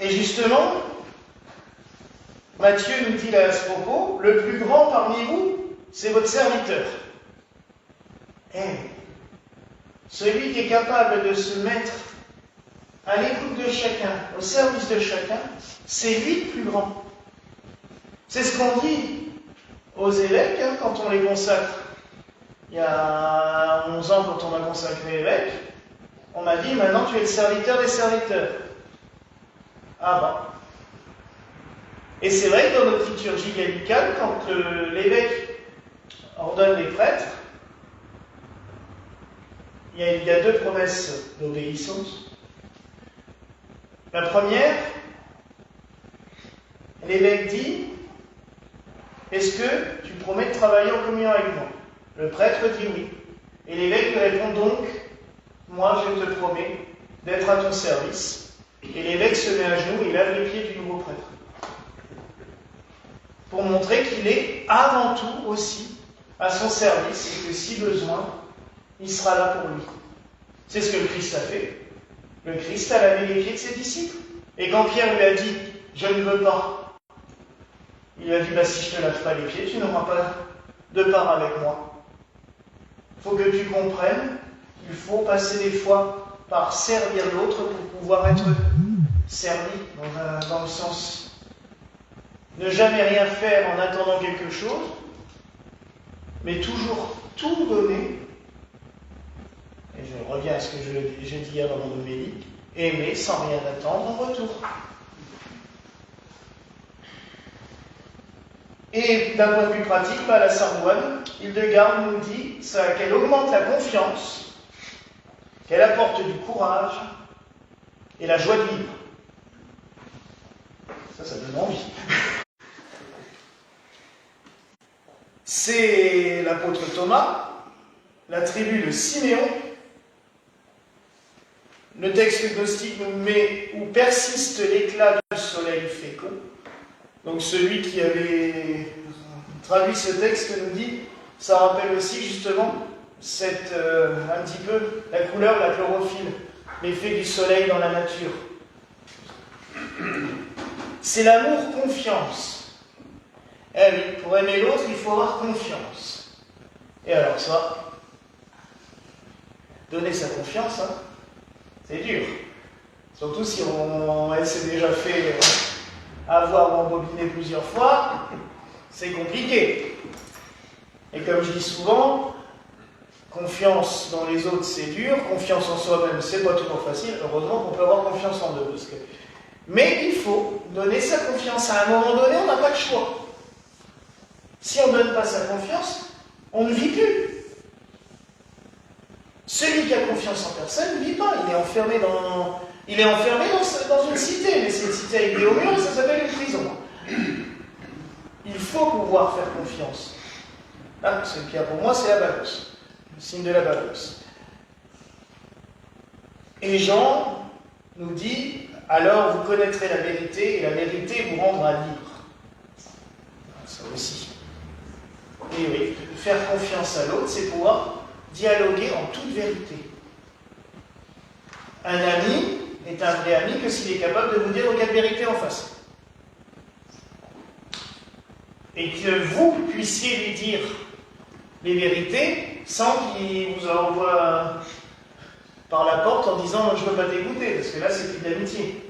Et justement, Matthieu nous dit là à ce propos, le plus grand parmi vous, c'est votre serviteur. Celui qui est capable de se mettre à l'écoute de chacun, au service de chacun, c'est lui le plus grand. C'est ce qu'on dit aux évêques hein, quand on les consacre. Il y a 11 ans, quand on m'a consacré évêque, on m'a dit, maintenant tu es le serviteur des serviteurs. Ah bon. Et c'est vrai que dans notre liturgie gallicale, quand l'évêque ordonne les prêtres, il y a deux promesses d'obéissance. La première, l'évêque dit, est-ce que tu promets de travailler en communion avec moi? Le prêtre dit oui. Et l'évêque lui répond donc, moi je te promets d'être à ton service. Et l'évêque se met à genoux et lave les pieds du nouveau prêtre. Pour montrer qu'il est avant tout aussi à son service et que si besoin, il sera là pour lui. C'est ce que le Christ a fait. Le Christ a lavé les pieds de ses disciples. Et quand Pierre lui a dit, je ne veux pas, il lui a dit, si je ne te lave pas les pieds, tu n'auras pas de part avec moi. Il faut que tu comprennes qu'il faut passer des fois par servir l'autre pour pouvoir être servi dans le sens ne jamais rien faire en attendant quelque chose, mais toujours tout donner. Et je reviens à ce que j'ai dit hier dans mon homélie, aimer sans rien attendre en retour. Et d'un point de vue pratique, la Sardoine, Hildegarde nous dit qu'elle augmente la confiance, qu'elle apporte du courage et la joie de vivre. Ça donne envie. C'est l'apôtre Thomas, la tribu de Siméon. Le texte gnostique nous met où persiste l'éclat du soleil fécond. Donc celui qui avait traduit ce texte nous dit, ça rappelle aussi justement un petit peu la couleur, la chlorophylle, l'effet du soleil dans la nature. C'est l'amour-confiance. Eh oui, pour aimer l'autre, il faut avoir confiance. Et alors ça, donner sa confiance, hein, c'est dur. Surtout si elle s'est déjà fait avoir ou embobiner plusieurs fois, c'est compliqué. Et comme je dis souvent, confiance dans les autres, c'est dur, confiance en soi-même, c'est pas toujours facile. Heureusement qu'on peut avoir confiance en eux. Mais il faut donner sa confiance. À un moment donné, on n'a pas de choix. Si on ne donne pas sa confiance, on ne vit plus. Celui qui a confiance en personne ne vit pas. Il est enfermé dans une cité, mais c'est une cité avec des hauts murs, ça s'appelle une prison. Il faut pouvoir faire confiance. Là, ce qu'il y a pour moi, c'est la balance. Le signe de la balance. Et Jean nous dit, alors vous connaîtrez la vérité, et la vérité vous rendra libre. Ça aussi. Et oui, faire confiance à l'autre, c'est pouvoir dialoguer en toute vérité. Un ami est un vrai ami que s'il est capable de vous dire aucune vérité en face. Et que vous puissiez lui dire les vérités sans qu'il vous envoie par la porte en disant « je ne veux pas t'écouter », parce que là, c'est plus de l'amitié.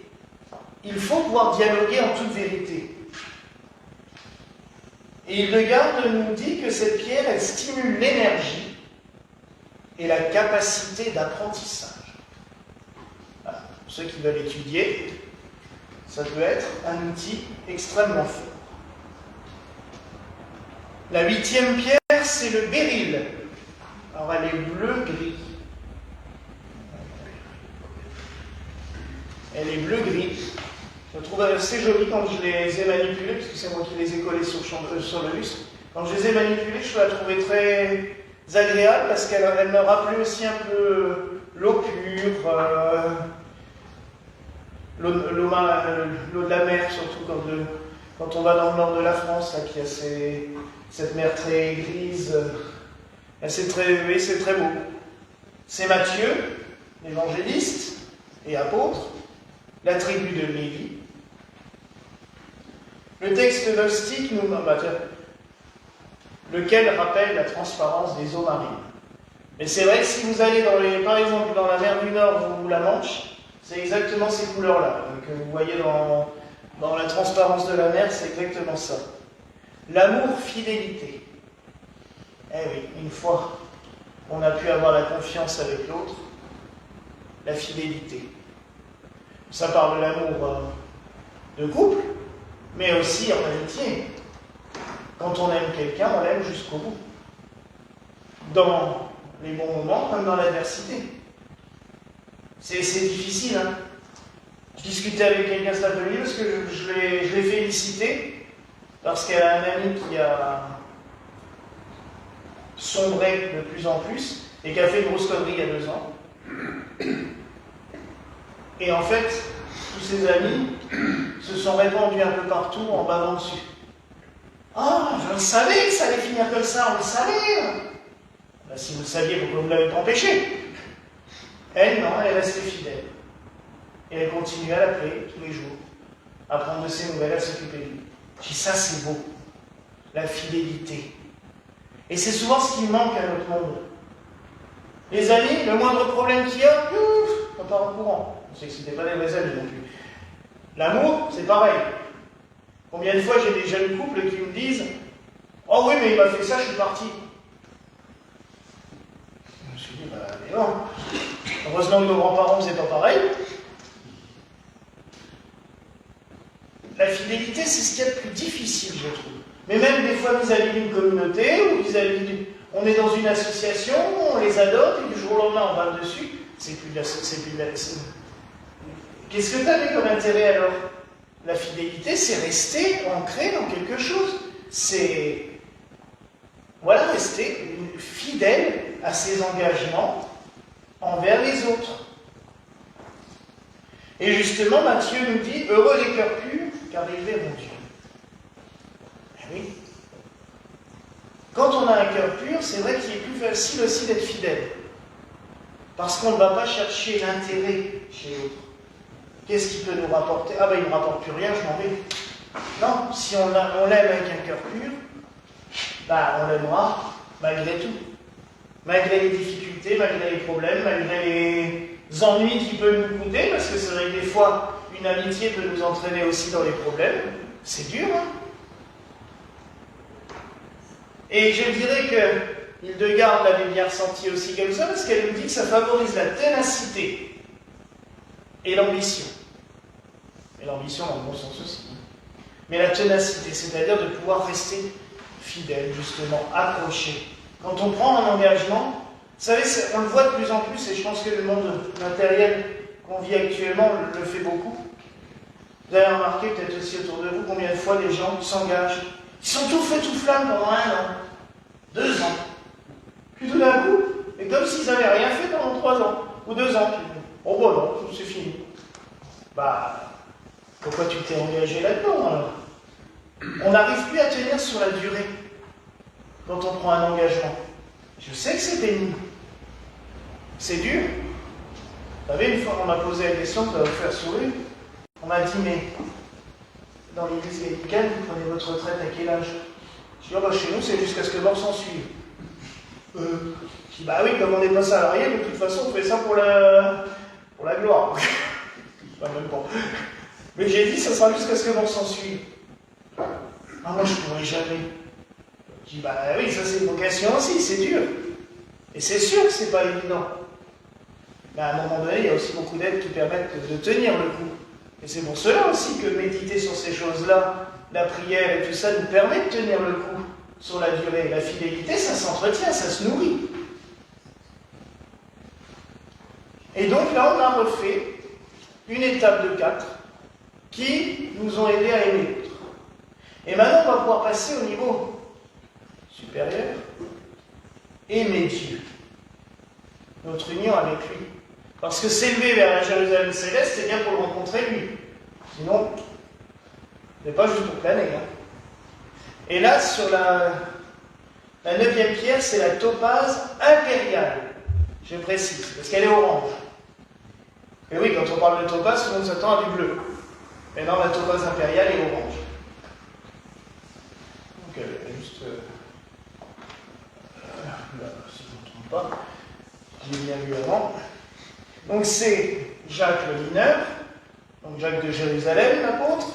Il faut pouvoir dialoguer en toute vérité. Et Hildegard nous dit que cette pierre, elle stimule l'énergie et la capacité d'apprentissage. Voilà. Pour ceux qui veulent étudier, ça peut être un outil extrêmement fort. La 8e pierre, c'est le béryl. Alors elle est bleu-gris. Elle est bleu-gris. Je la trouve assez jolie quand je les ai manipulées, parce que c'est moi qui les ai collées sur le lustre. Quand je les ai manipulées, je la trouvais très agréable, parce qu'elle me rappelait aussi un peu l'eau pure, l'eau de la mer, surtout quand on va dans le nord de la France, là, qui a cette mer très grise. C'est très beau. C'est Matthieu, l'évangéliste et apôtre, la tribu de Lévi. Le texte gnostique lequel rappelle la transparence des eaux marines. Mais c'est vrai que si vous allez par exemple dans la mer du Nord ou la Manche, c'est exactement ces couleurs-là que vous voyez dans la transparence de la mer, c'est exactement ça. L'amour, fidélité. Eh oui, une fois on a pu avoir la confiance avec l'autre, la fidélité. Ça parle de l'amour de couple, mais aussi en amitié. Quand on aime quelqu'un, on l'aime jusqu'au bout. Dans les bons moments, comme dans l'adversité. C'est difficile, hein. Je discutais avec quelqu'un cet après-midi parce que je l'ai félicité, parce qu'elle a un ami qui a sombré de plus en plus, et qui a fait une grosse connerie il y a 2 ans. Et en fait, tous ses amis se sont répandus un peu partout en bavant dessus. Ah, je le savais que ça allait finir comme ça, on le savait. Ben, si vous le saviez, pourquoi vous ne l'avez pas empêché? Elle, non, elle est restée fidèle. Et elle continue à l'appeler tous les jours, à prendre de ses nouvelles, à s'occuper de lui. Je dis, ça c'est beau, la fidélité. Et c'est souvent ce qui manque à notre monde. Les amis, le moindre problème qu'il y a, pouf, on part en courant. On sait que ce n'était pas des vrais amis non plus. L'amour, c'est pareil. Combien de fois j'ai des jeunes couples qui me disent « Oh oui, mais il m'a fait ça, je suis parti. » Je me suis dit, bah, mais non. Heureusement que nos grands-parents ne faisaient pas pareil. La fidélité, c'est ce qu'il y a de plus difficile, je trouve. Mais même des fois vis-à-vis d'une communauté, ou vis-à-vis on est dans une association, on les adopte, et du jour au lendemain, on va dessus. C'est plus de la... Qu'est-ce que tu avais comme intérêt alors? La fidélité, c'est rester ancré dans quelque chose. C'est... Voilà, rester fidèle à ses engagements envers les autres. Et justement, Matthieu nous dit « Heureux les cœurs purs, car ils verront Dieu ». Eh oui. Quand on a un cœur pur, c'est vrai qu'il est plus facile aussi d'être fidèle. Parce qu'on ne va pas chercher l'intérêt chez l'autre. Qu'est-ce qu'il peut nous rapporter? Ah ben il ne me rapporte plus rien, je m'en vais. Non, si on l'aime avec un cœur pur, bah on l'aimera malgré tout. Malgré les difficultés, malgré les problèmes, malgré les ennuis qui peuvent nous coûter, parce que c'est vrai que des fois, une amitié peut nous entraîner aussi dans les problèmes. C'est dur, hein? Et je dirais que Hildegard l'avait bien ressenti aussi comme ça, parce qu'elle nous dit que ça favorise la ténacité et l'ambition. Et l'ambition dans le bon sens aussi. Mais la ténacité, c'est-à-dire de pouvoir rester fidèle, justement, accroché. Quand on prend un engagement, vous savez, on le voit de plus en plus, et je pense que le monde matériel qu'on vit actuellement le fait beaucoup. Vous avez remarqué, peut-être aussi autour de vous, combien de fois les gens s'engagent. Ils sont tout feu, tout flamme pendant 1 an, 2 ans. Puis tout d'un coup, et comme s'ils n'avaient rien fait pendant 3 ans, ou 2 ans. Oh bon non, c'est fini. Bah, pourquoi tu t'es engagé là-dedans alors? On n'arrive plus à tenir sur la durée quand on prend un engagement. Je sais que c'est pénible. C'est dur. Vous savez, une fois on m'a posé la question, ça va vous faire sourire. On m'a dit, mais dans l'église gallicane, vous prenez votre retraite à quel âge? Je dis, oh, bah, chez nous, c'est jusqu'à ce que mort s'en suive. Je dis, bah oui, comme on n'est pas salarié, de toute façon, on fait ça pour la gloire. Enfin, même pas. Mais j'ai dit, ça sera jusqu'à ce que l'on s'en suive. Ah, moi, je pourrais jamais. Je dis, bah oui, ça c'est une vocation aussi, c'est dur. Et c'est sûr que c'est pas évident. Mais à un moment donné, il y a aussi beaucoup d'aides qui permettent de tenir le coup. Et c'est pour cela aussi que méditer sur ces choses-là, la prière et tout ça, nous permet de tenir le coup sur la durée. La fidélité, ça s'entretient, ça se nourrit. Et donc là, on a refait une étape de 4 qui nous ont aidés à aimer l'autre. Et maintenant, on va pouvoir passer au niveau supérieur. Aimer Dieu. Notre union avec lui. Parce que s'élever vers la Jérusalem céleste, c'est bien pour le rencontrer lui. Sinon, c'est pas juste pour planer. Hein. Et là, sur la 9e pierre, c'est la topaze impériale. Je précise, parce qu'elle est orange. Et oui, quand on parle de topaze, tout le monde s'attend à du bleu. Mais non, la topaze impériale est orange. Donc elle est juste... là, si je ne me trompe pas, j'ai bien vu avant. Donc c'est Jacques le mineur, donc Jacques de Jérusalem, l'apôtre,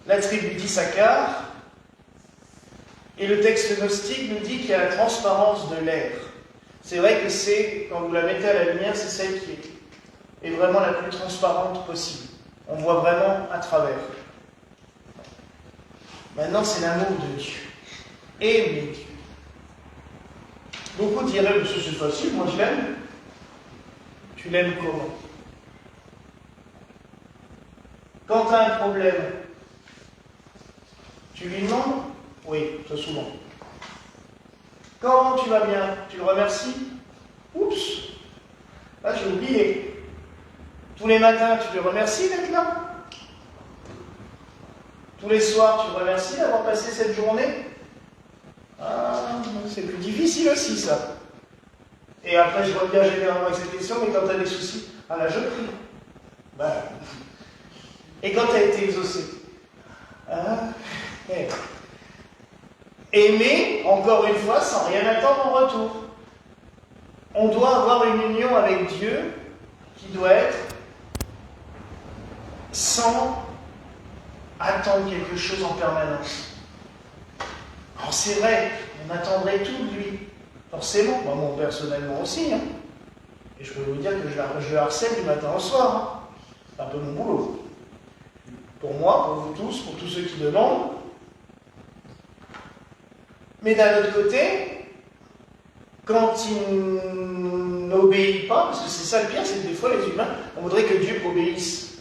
la tribu d'Issachar, et le texte gnostique nous dit qu'il y a la transparence de l'air. C'est vrai que c'est, quand vous la mettez à la lumière, c'est celle qui est vraiment la plus transparente possible. On voit vraiment à travers. Maintenant, c'est l'amour de Dieu. Aimer Dieu. Beaucoup diraient, monsieur, c'est facile, moi je l'aime. Tu l'aimes comment? Quand tu as un problème, tu lui demandes? Oui, très souvent. Quand tu vas bien, tu le remercies? Oups, là j'ai oublié. Tous les matins, tu le remercies d'être là? Tous les soirs, tu le remercies d'avoir passé cette journée? Ah, c'est plus difficile aussi ça. Et après, je reviens généralement avec cette question, mais quand tu as des soucis, ah là, je prie. Ben. Et quand tu as été exaucé? Ah, okay. Aimer, encore une fois, sans rien attendre en retour. On doit avoir une union avec Dieu qui doit être sans attendre quelque chose en permanence. Alors c'est vrai, on attendrait tout de lui. Forcément, moi personnellement aussi. Hein. Et je peux vous dire que je le harcèle du matin au soir. Hein. C'est un peu mon boulot. Pour moi, pour vous tous, pour tous ceux qui demandent. Mais d'un autre côté, quand il n'obéit pas, parce que c'est ça le pire, c'est que des fois les humains, on voudrait que Dieu obéisse.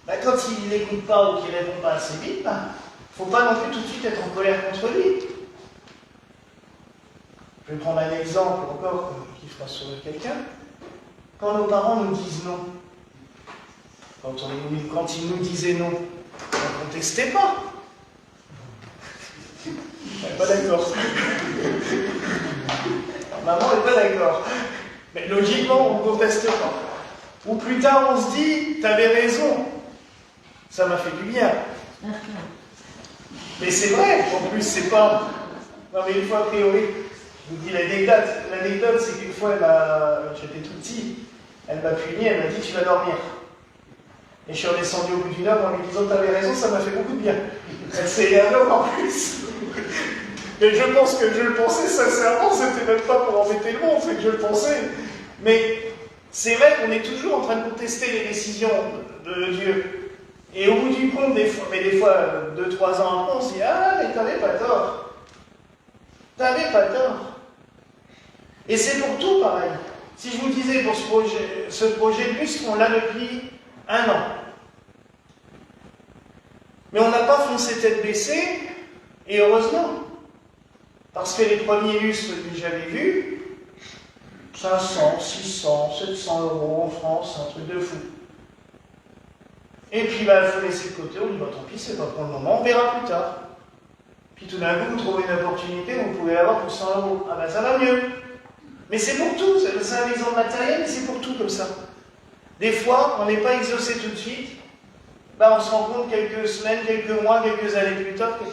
Ben, quand il n'écoute pas ou qu'il ne répond pas assez vite, il ne faut pas non plus tout de suite être en colère contre lui. Je vais prendre un exemple encore qui fera sourire quelqu'un. Quand nos parents nous disent non, quand ils nous disaient non, on ne contestait pas. Elle n'est pas d'accord. Maman n'est pas d'accord. Mais logiquement, on ne conteste pas. Ou plus tard, on se dit, t'avais raison. Ça m'a fait du bien. Mais c'est vrai, en plus, c'est pas... Non mais une fois, a priori, je vous dis l'anecdote. L'anecdote, c'est qu'une fois, j'étais tout petit, elle m'a puni, elle m'a dit, tu vas dormir. Et je suis redescendu au bout d'une heure en lui disant, t'avais raison, ça m'a fait beaucoup de bien. Elle s'est énervée en plus. Mais je pense que je le pensais sincèrement, c'était même pas pour embêter le monde, c'est que je le pensais. Mais c'est vrai qu'on est toujours en train de contester les décisions de Dieu. Et au bout du compte, des fois, 2-3 ans après, on se dit, ah, mais t'avais pas tort. T'avais pas tort. Et c'est pour tout pareil. Si je vous disais pour ce projet de muscle, on l'a depuis 1 an. Mais on n'a pas foncé tête baissée, et heureusement. Parce que les premiers muscles que j'avais vus, 500, 600, 700 euros en France, un truc de fou. Et puis il faut laisser de côté, on dit, bah, tant pis, c'est pas pour le moment, on verra plus tard. Puis tout d'un coup, vous trouvez une opportunité, vous pouvez l'avoir pour 100 euros. Ah ben ça va mieux. Mais c'est pour tout, c'est un exemple matériel, mais c'est pour tout comme ça. Des fois, on n'est pas exaucé tout de suite, ben, on se rend compte quelques semaines, quelques mois, quelques années plus tard, que,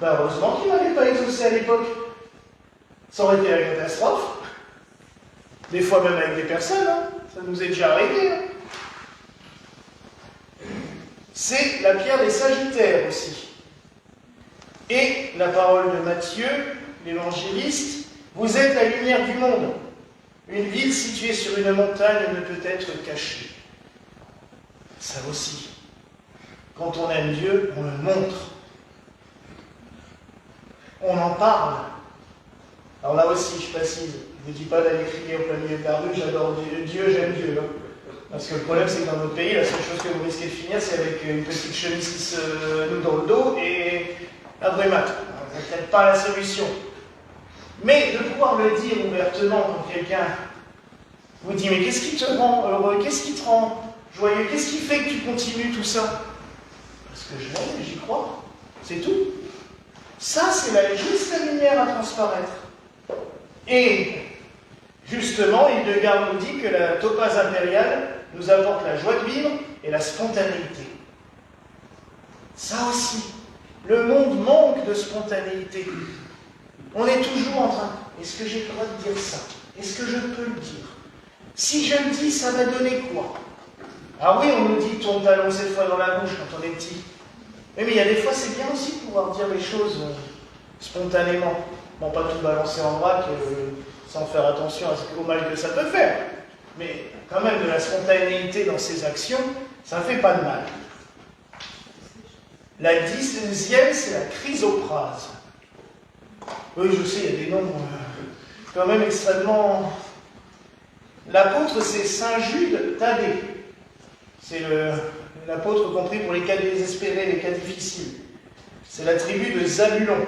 ben, heureusement qu'il ne m'avait pas exaucé à l'époque. Ça aurait été la catastrophe. Des fois même avec des personnes, hein. Ça nous est déjà arrivé. Hein. C'est la pierre des Sagittaires aussi. Et la parole de Matthieu, l'évangéliste, vous êtes la lumière du monde. Une ville située sur une montagne ne peut être cachée. Ça aussi. Quand on aime Dieu, on le montre. On en parle. Alors là aussi, je précise, je ne vous dis pas d'aller crier au plein milieu de la rue, j'adore Dieu, j'aime Dieu. Hein. Parce que le problème, c'est que dans notre pays, la seule chose que vous risquez de finir, c'est avec une petite chemise qui se noue dans le dos et un vrai mat. C'est peut-être pas la solution. Mais de pouvoir le dire ouvertement quand quelqu'un vous dit « Mais qu'est-ce qui te rend heureux? Qu'est-ce qui te rend joyeux? Qu'est-ce qui fait que tu continues tout ça ?» Parce que je l'aime et j'y crois. C'est tout. Ça, c'est juste la lumière à transparaître. Et justement, Hildegard nous dit que la topaze impériale nous apporte la joie de vivre et la spontanéité. Ça aussi. Le monde manque de spontanéité. On est toujours en train. Est-ce que j'ai le droit de dire ça? Est-ce que je peux le dire? Si je le dis, ça va donner quoi? Ah oui, on nous dit ton talon cette fois dans la bouche quand on est petit. Mais il y a des fois, c'est bien aussi de pouvoir dire les choses spontanément. Bon, pas tout balancer en vrac sans faire attention au mal que ça peut faire. Mais quand même, de la spontanéité dans ses actions, ça ne fait pas de mal. La 10e, c'est la chrysoprase. Oui, je sais, il y a des noms quand même extrêmement... L'apôtre, c'est Saint Jude Thaddée. C'est l'apôtre compris pour les cas désespérés, les cas difficiles. C'est la tribu de Zabulon.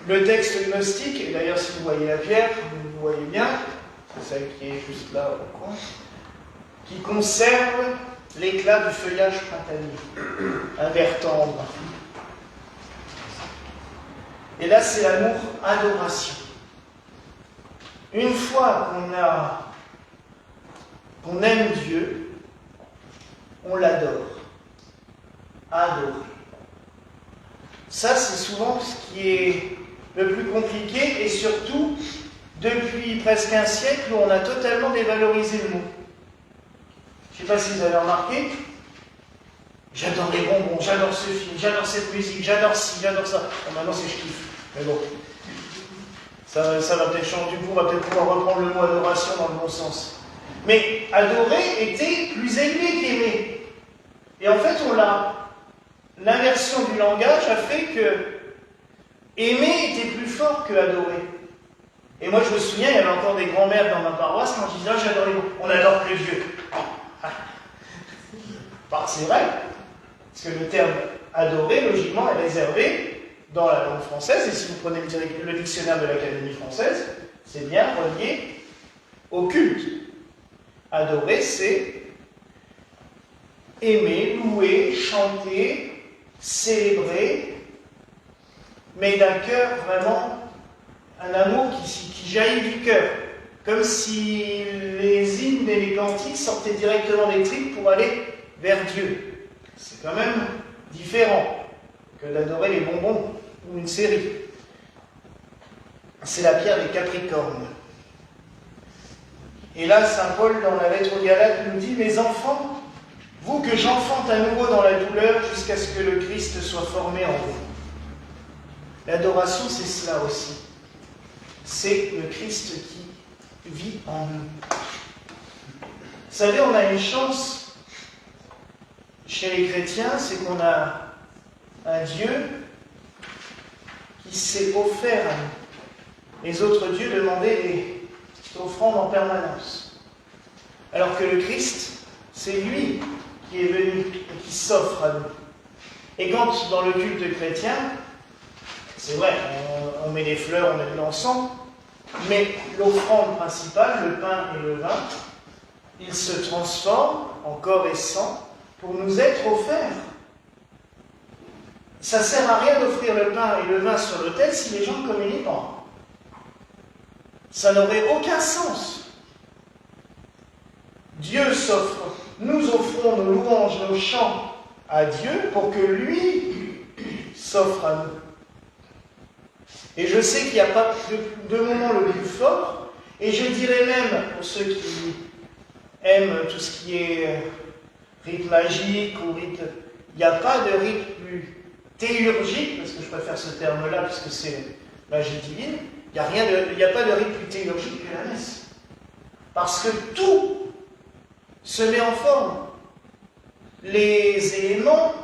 Le texte gnostique, et d'ailleurs si vous voyez la pierre, vous voyez bien, c'est celle qui est juste là au coin, qui conserve l'éclat du feuillage printanier, un vert tendre. Et là, c'est l'amour adoration. Une fois qu'on aime Dieu, on l'adore. Adorer. Ça, c'est souvent ce qui est le plus compliqué, et surtout, depuis presque un siècle, où on a totalement dévalorisé le mot. Je ne sais pas si vous avez remarqué, j'adore les bonbons, j'adore ce film, j'adore cette musique, j'adore ci, j'adore ça. Bon, maintenant, c'est je kiffe. Mais bon, ça va peut-être changer, du coup, on va peut-être pouvoir reprendre le mot adoration dans le bon sens. Mais adorer était plus élevé qu'aimer. Et en fait, l'inversion du langage a fait que aimer était plus fort que adorer. Et moi, je me souviens, il y avait encore des grands-mères dans ma paroisse quand je disais, ah, j'adore les mots. On adore que Dieu. Bah, c'est vrai. Parce que le terme adorer, logiquement, est réservé dans la langue française. Et si vous prenez le dictionnaire de l'Académie française, c'est bien relié au culte. Adorer, c'est aimer, louer, chanter, célébrer, mais d'un cœur vraiment, un amour qui jaillit du cœur, comme si les hymnes et les cantiques sortaient directement des tripes pour aller vers Dieu. C'est quand même différent que d'adorer les bonbons ou une série. C'est la pierre des Capricornes. Et là, saint Paul, dans la lettre aux Galates, nous dit « Mes enfants, vous que j'enfante à nouveau dans la douleur jusqu'à ce que le Christ soit formé en vous. » L'adoration, c'est cela aussi. C'est le Christ qui vit en nous. Vous savez, on a une chance chez les chrétiens, c'est qu'on a un Dieu qui s'est offert à nous. Les autres dieux demandaient des offrandes en permanence. Alors que le Christ, c'est lui qui est venu et qui s'offre à nous. Et quand, dans le culte chrétien, c'est vrai, on met des fleurs, on met de l'encens, mais l'offrande principale, le pain et le vin, ils se transforment en corps et sang pour nous être offerts. Ça ne sert à rien d'offrir le pain et le vin sur l'autel si les gens ne communient pas. Ça n'aurait aucun sens. Dieu s'offre. Nous offrons nos louanges, nos chants à Dieu pour que lui s'offre à nous. Et je sais qu'il n'y a pas de moment le plus fort, et je dirais même, pour ceux qui aiment tout ce qui est rite magique ou rite, il n'y a pas de rite plus théurgique, parce que je préfère ce terme-là, puisque c'est magie divine, il n'y a pas de rite plus théurgique que la messe. Parce que tout se met en forme. Les éléments,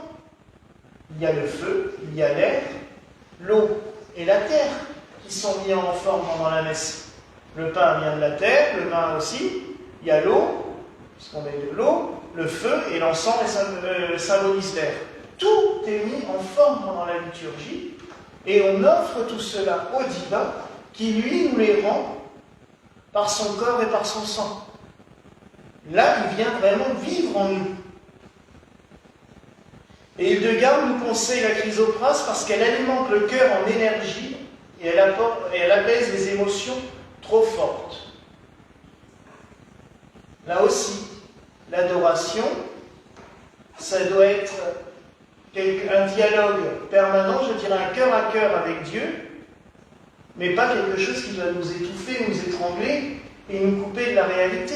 il y a le feu, il y a l'air, l'eau et la terre qui sont mis en forme pendant la messe. Le pain vient de la terre, le vin aussi, il y a l'eau, puisqu'on met de l'eau, le feu et l'encens symbolise l'air. Tout est mis en forme pendant la liturgie et on offre tout cela au divin qui, lui, nous les rend par son corps et par son sang. Là, il vient vraiment vivre en nous. Et Hildegard nous conseille la chrysopras parce qu'elle alimente le cœur en énergie et elle apaise les émotions trop fortes. Là aussi, l'adoration, ça doit être un dialogue permanent, je dirais un cœur à cœur avec Dieu, mais pas quelque chose qui doit nous étouffer, nous étrangler et nous couper de la réalité.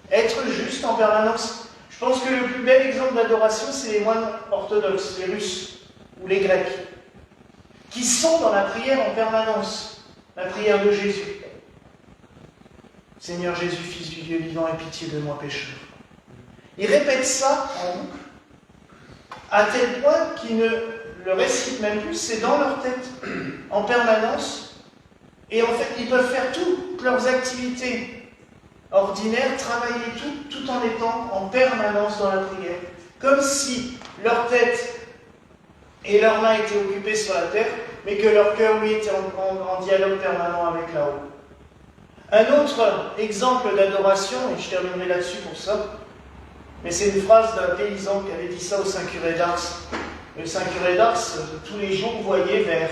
Être juste en permanence. Je pense que le plus bel exemple d'adoration, c'est les moines orthodoxes, les Russes ou les Grecs, qui sont dans la prière en permanence, la prière de Jésus. Seigneur Jésus, Fils du Dieu vivant, aie pitié de moi, pécheur. Ils répètent ça en boucle, à tel point qu'ils ne le récitent même plus, c'est dans leur tête, en permanence. Et en fait, ils peuvent faire toutes leurs activités ordinaires, travailler tout en étant en permanence dans la prière. Comme si leur tête et leurs mains étaient occupées sur la terre, mais que leur cœur, lui, était en dialogue permanent avec là-haut. Un autre exemple d'adoration, et je terminerai là-dessus pour ça, mais c'est une phrase d'un paysan qui avait dit ça au Saint-Curé d'Ars. Le Saint-Curé d'Ars, tous les jours, voyait vers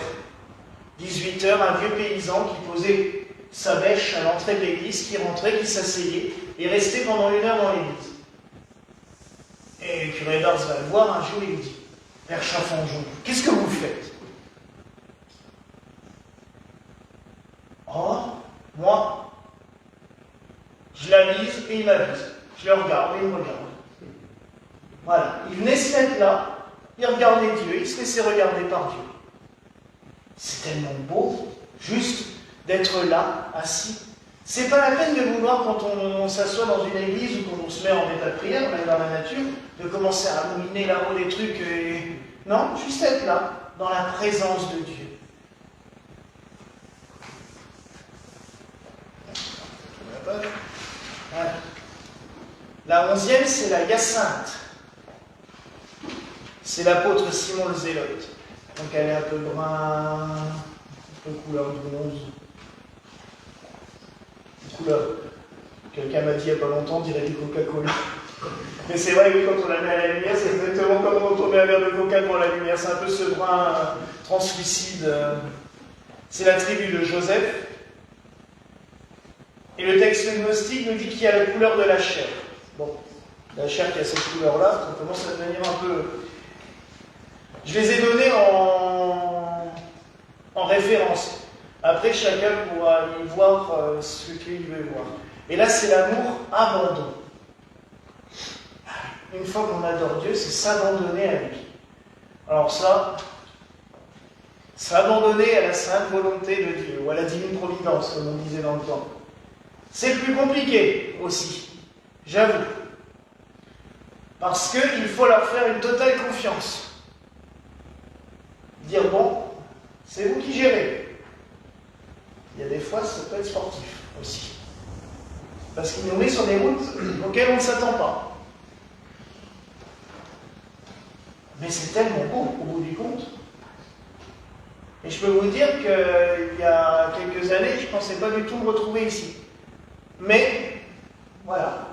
18h un vieux paysan qui posait sa bêche à l'entrée de l'église, qui rentrait, qui s'asseyait, et restait pendant 1 heure dans l'église. Et le curé d'Ars va le voir un jour et lui dit « Père Chaffanjon, qu'est-ce que vous faites ?»« Oh, moi, je l'avise et il m'avise. Je le regarde et il me regarde. » Voilà, il venait se mettre là, il regardait Dieu, il se laissait regarder par Dieu. C'est tellement beau, juste d'être là, assis. C'est pas la peine de vouloir, quand on s'assoit dans une église ou qu'on se met en état de prière, même dans la nature, de commencer à ruminer là-haut des trucs. Non, juste être là, dans la présence de Dieu. Voilà. La 11e, c'est la Hyacinthe. C'est l'apôtre Simon le Zélote. Donc elle est un peu brun, un peu couleur de bronze. Couleur. Quelqu'un m'a dit il n'y a pas longtemps, on dirait du Coca-Cola. Mais c'est vrai que quand on la met à la lumière, c'est exactement comme quand on met un verre de Coca devant la lumière. C'est un peu ce brun translucide. C'est la tribu de Joseph. Et le texte gnostique nous dit qu'il y a la couleur de la chair. Bon, la chair qui a cette couleur-là, ça commence à devenir un peu... Je les ai donnés en référence. Après, chacun pourra y voir ce qu'il veut voir. Et là, c'est l'amour abandon. Une fois qu'on adore Dieu, c'est s'abandonner à lui. Alors ça, s'abandonner à la sainte volonté de Dieu, ou à la divine providence, comme on disait dans le temps. C'est plus compliqué aussi, j'avoue. Parce qu'il faut leur faire une totale confiance. Dire, bon, c'est vous qui gérez. Il y a des fois, ça peut être sportif aussi. Parce qu'il nous met sur des routes auxquelles on ne s'attend pas. Mais c'est tellement beau, au bout du compte. Et je peux vous dire qu'il y a quelques années, je ne pensais pas du tout me retrouver ici. Mais, voilà.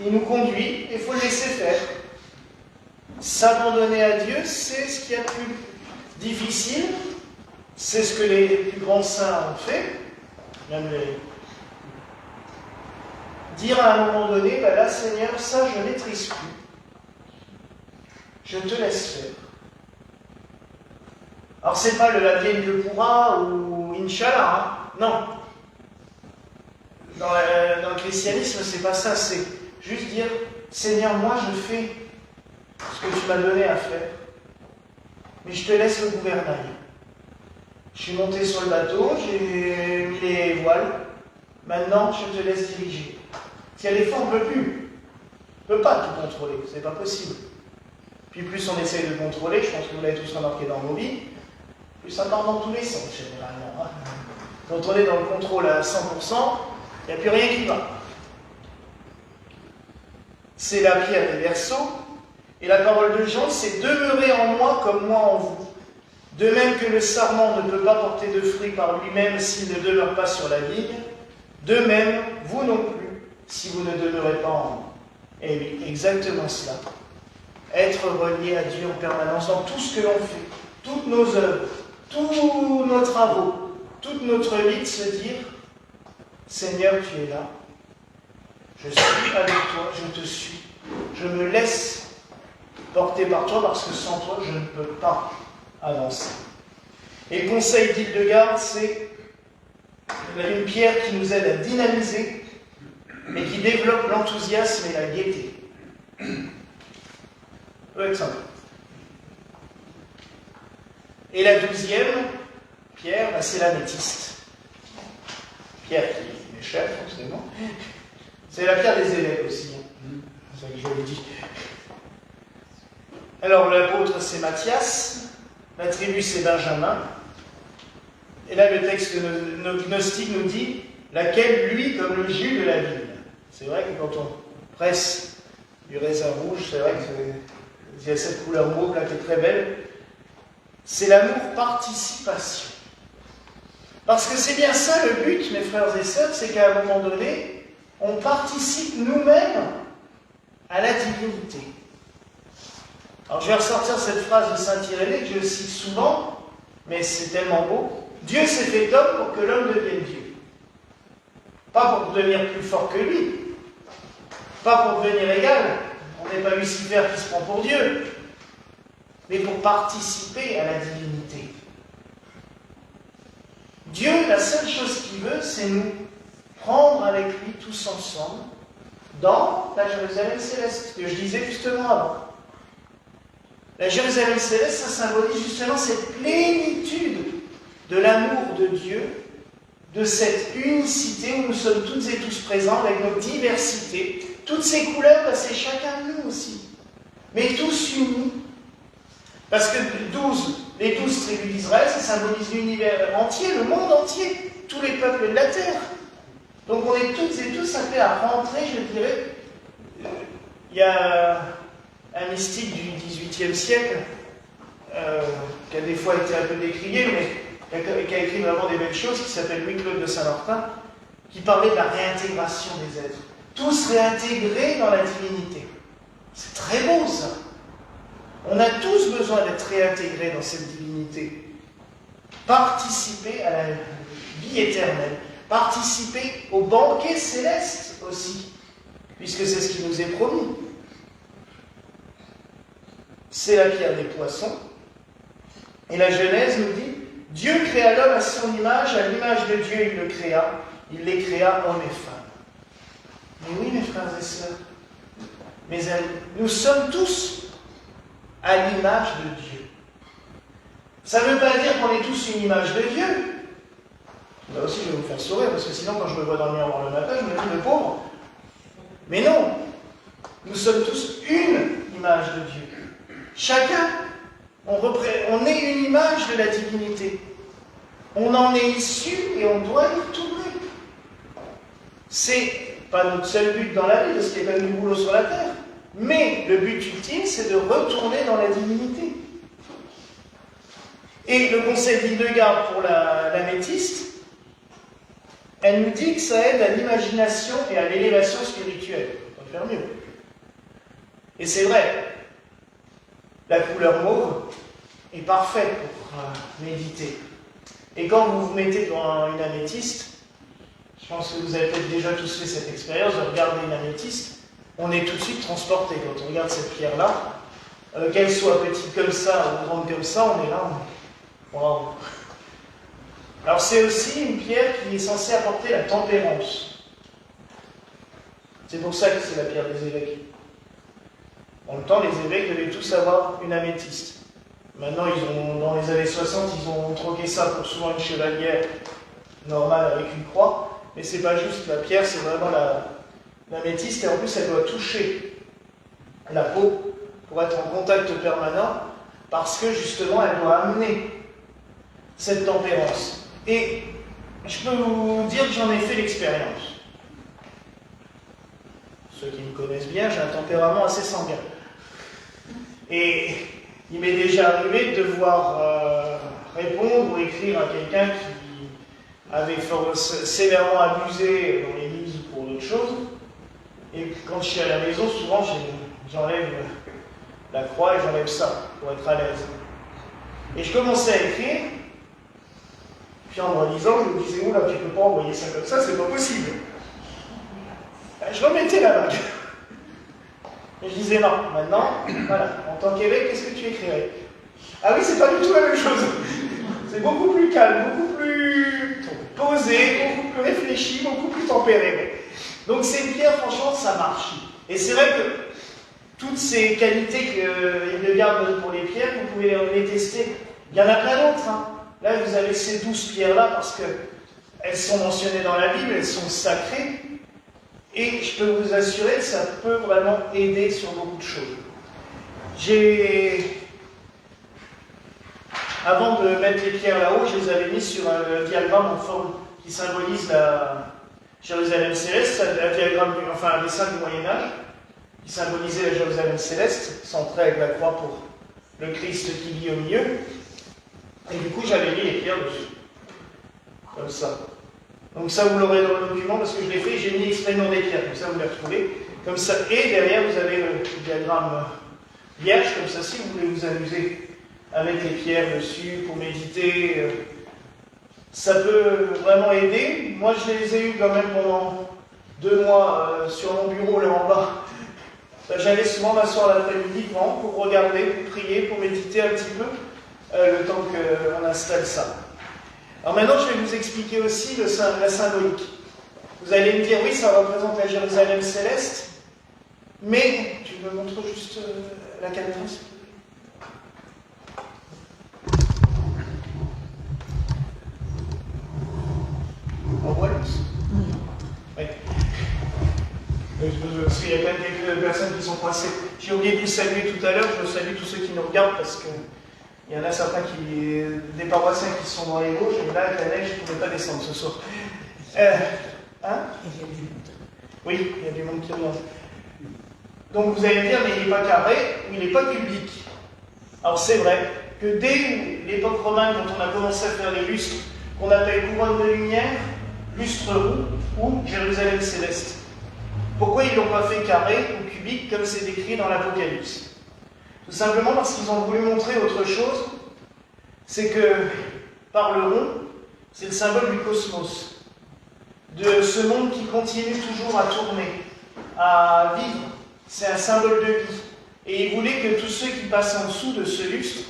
Il nous conduit, et il faut le laisser faire. S'abandonner à Dieu, c'est ce qu'il y a de plus difficile. C'est ce que les plus grands saints ont fait. Même les... Dire à un moment donné, ben là, Seigneur, ça, je ne maîtrise plus. Je te laisse faire. Alors c'est pas le advienne que pourra ou Inch'Allah, hein. Non. Dans le christianisme, c'est pas ça, c'est juste dire, Seigneur, moi je fais ce que tu m'as donné à faire, mais je te laisse le gouvernail. Je suis monté sur le bateau, j'ai mis les voiles, maintenant je te laisse diriger. Si à des fois on ne peut plus, on ne peut pas tout contrôler, c'est pas possible. Puis plus on essaye de contrôler, je pense que vous l'avez tous remarqué dans vos vies, plus ça part dans tous les sens généralement. Hein. Quand on est dans le contrôle à 100%, il n'y a plus rien qui va. C'est la pierre des Verseaux, et la parole de Jean, c'est « Demeurez en moi comme moi en vous ». De même que le sarment ne peut pas porter de fruits par lui-même s'il ne demeure pas sur la vigne, de même, vous non plus, si vous ne demeurez pas en moi. Et oui, exactement cela. Être relié à Dieu en permanence dans tout ce que l'on fait, toutes nos œuvres, tous nos travaux, toute notre vie, de se dire « Seigneur, tu es là, je suis avec toi, je te suis, je me laisse porter par toi parce que sans toi, je ne peux pas avancer. » Et le conseil d'Hildegarde, c'est une pierre qui nous aide à dynamiser et qui développe l'enthousiasme et la gaieté. Peut être simple. Et la 12e pierre, c'est l'améthyste. Pierre qui est chère, forcément. C'est la pierre des élèves aussi. C'est ça que je vous dis. Alors l'apôtre, c'est Matthias. La tribu, c'est Benjamin. Et là, le texte gnostique nous dit « laquelle, lui, comme le jus de la vigne ». C'est vrai que quand on presse du raisin rouge, c'est vrai qu'il y a cette couleur mauve là qui est très belle. C'est l'amour participation. Parce que c'est bien ça le but, mes frères et sœurs, c'est qu'à un moment donné, on participe nous-mêmes à la divinité. Alors je vais ressortir cette phrase de saint Irénée que je cite souvent, mais c'est tellement beau. Dieu s'est fait homme pour que l'homme devienne Dieu. Pas pour devenir plus fort que lui. Pas pour devenir égal. On n'est pas Lucifer qui se prend pour Dieu. Mais pour participer à la divinité. Dieu, la seule chose qu'il veut, c'est nous prendre avec lui tous ensemble dans la Jérusalem céleste, que je disais justement avant. La Jérusalem céleste, ça symbolise justement cette plénitude de l'amour de Dieu, de cette unicité où nous sommes toutes et tous présents avec nos diversités. Toutes ces couleurs, c'est chacun de nous aussi, mais tous unis. Parce que les 12 tribus d'Israël, ça symbolise l'univers entier, le monde entier, tous les peuples de la terre. Donc on est toutes et tous appelés à rentrer, je dirais. Il y a un mystique du XVIIIe siècle, qui a des fois été un peu décrié, mais qui a écrit vraiment des belles choses, qui s'appelle Louis-Claude de Saint-Martin, qui parlait de la réintégration des êtres. Tous réintégrés dans la divinité. C'est très beau ça. On a tous besoin d'être réintégrés dans cette divinité. Participer à la vie éternelle. Participer au banquet céleste aussi, puisque c'est ce qui nous est promis. C'est la pierre des poissons. Et la Genèse nous dit, Dieu créa l'homme à son image, à l'image de Dieu il le créa, il les créa hommes et femmes. Mais oui, mes frères et sœurs, mes amis, nous sommes tous à l'image de Dieu. Ça ne veut pas dire qu'on est tous une image de Dieu. Là aussi, je vais vous faire sourire, parce que sinon, quand je me vois dans le miroir le matin, je me dis, le pauvre. Mais non, nous sommes tous une image de Dieu. Chacun, on est une image de la divinité. On en est issu et on doit y retourner. C'est pas notre seul but dans la vie, parce qu'il y a quand même du boulot sur la terre. Mais le but ultime, c'est de retourner dans la divinité. Et le conseil d'Hildegarde pour l'améthyste, elle nous dit que ça aide à l'imagination et à l'élévation spirituelle. On peut faire mieux. Et c'est vrai, la couleur mauve est parfaite pour méditer. Et quand vous vous mettez devant une améthyste, je pense que vous avez peut-être déjà tous fait cette expérience de regarder une améthyste, on est tout de suite transporté. Quand on regarde cette pierre-là, qu'elle soit petite comme ça ou grande comme ça, on est là, Wow. Alors c'est aussi une pierre qui est censée apporter la tempérance. C'est pour ça que c'est la pierre des évêques. En le temps, les évêques devaient tous avoir une améthyste. Maintenant, dans les années 60, ils ont troqué ça pour souvent une chevalière normale avec une croix. Mais c'est pas juste, la pierre, c'est vraiment l'améthyste. Et en plus, elle doit toucher la peau pour être en contact permanent, parce que justement, elle doit amener cette tempérance. Et je peux vous dire que j'en ai fait l'expérience. Ceux qui me connaissent bien, j'ai un tempérament assez sanguin. Et il m'est déjà arrivé de devoir répondre ou écrire à quelqu'un qui avait sévèrement abusé dans l'église ou pour d'autres choses. Et quand je suis à la maison, souvent j'enlève la croix et j'enlève ça pour être à l'aise. Et je commençais à écrire, puis en me relisant, je me disais, oula, tu peux pas envoyer ça comme ça, c'est pas possible. Je remettais la bague. Et je disais, non, maintenant, voilà, en tant qu'évêque, qu'est-ce que tu écrirais? Ah oui, c'est pas du tout la même chose. C'est beaucoup plus calme, beaucoup plus posé, beaucoup plus réfléchi, beaucoup plus tempéré. Donc ces pierres, franchement, ça marche. Et c'est vrai que toutes ces qualités qu'il garde pour les pierres, vous pouvez les tester. Il y en a plein d'autres. Hein. Là, vous avez ces 12 pierres-là parce qu'elles sont mentionnées dans la Bible, elles sont sacrées. Et je peux vous assurer que ça peut vraiment aider sur beaucoup de choses. Avant de mettre les pierres là-haut, je les avais mis sur un diagramme en forme qui symbolise la Jérusalem céleste, un diagramme, un dessin du Moyen-Âge, qui symbolisait la Jérusalem céleste, centrée avec la croix pour le Christ qui vit au milieu. Et du coup, j'avais mis les pierres dessus. Comme ça. Donc ça, vous l'aurez dans le document, parce que je l'ai fait, j'ai mis exprès le nom des pierres, comme ça vous les retrouvez. Comme ça, et derrière, vous avez le diagramme vierge, comme ça, si vous voulez vous amuser à mettre les pierres dessus pour méditer, ça peut vraiment aider. Moi, je les ai eues quand même pendant 2 mois sur mon bureau, là en bas. J'allais souvent m'asseoir l'après-midi pour regarder, pour prier, pour méditer un petit peu, le temps qu'on installe ça. Alors maintenant, je vais vous expliquer aussi la symbolique. Vous allez me dire, oui, ça représente la Jérusalem céleste, mais tu me montres juste la cadence. En bois, oui. Parce qu'il y a quand même quelques personnes qui sont coincées. J'ai oublié de vous saluer tout à l'heure, je salue tous ceux qui nous regardent parce que il y en a certains des paroissiens qui sont dans les Vosges, et là, avec la neige, je ne pouvais pas descendre ce soir. Hein? Oui, il y a du monde qui regarde. Donc vous allez me dire, mais il n'est pas carré, ou il n'est pas cubique. Alors c'est vrai que dès l'époque romaine, quand on a commencé à faire les lustres, qu'on appelle couronne de lumière, lustre roux ou Jérusalem céleste. Pourquoi ils ne l'ont pas fait carré ou cubique comme c'est décrit dans l'Apocalypse? Tout simplement parce qu'ils ont voulu montrer autre chose, c'est que par le rond, c'est le symbole du cosmos, de ce monde qui continue toujours à tourner, à vivre. C'est un symbole de vie. Et ils voulaient que tous ceux qui passent en dessous de ce lustre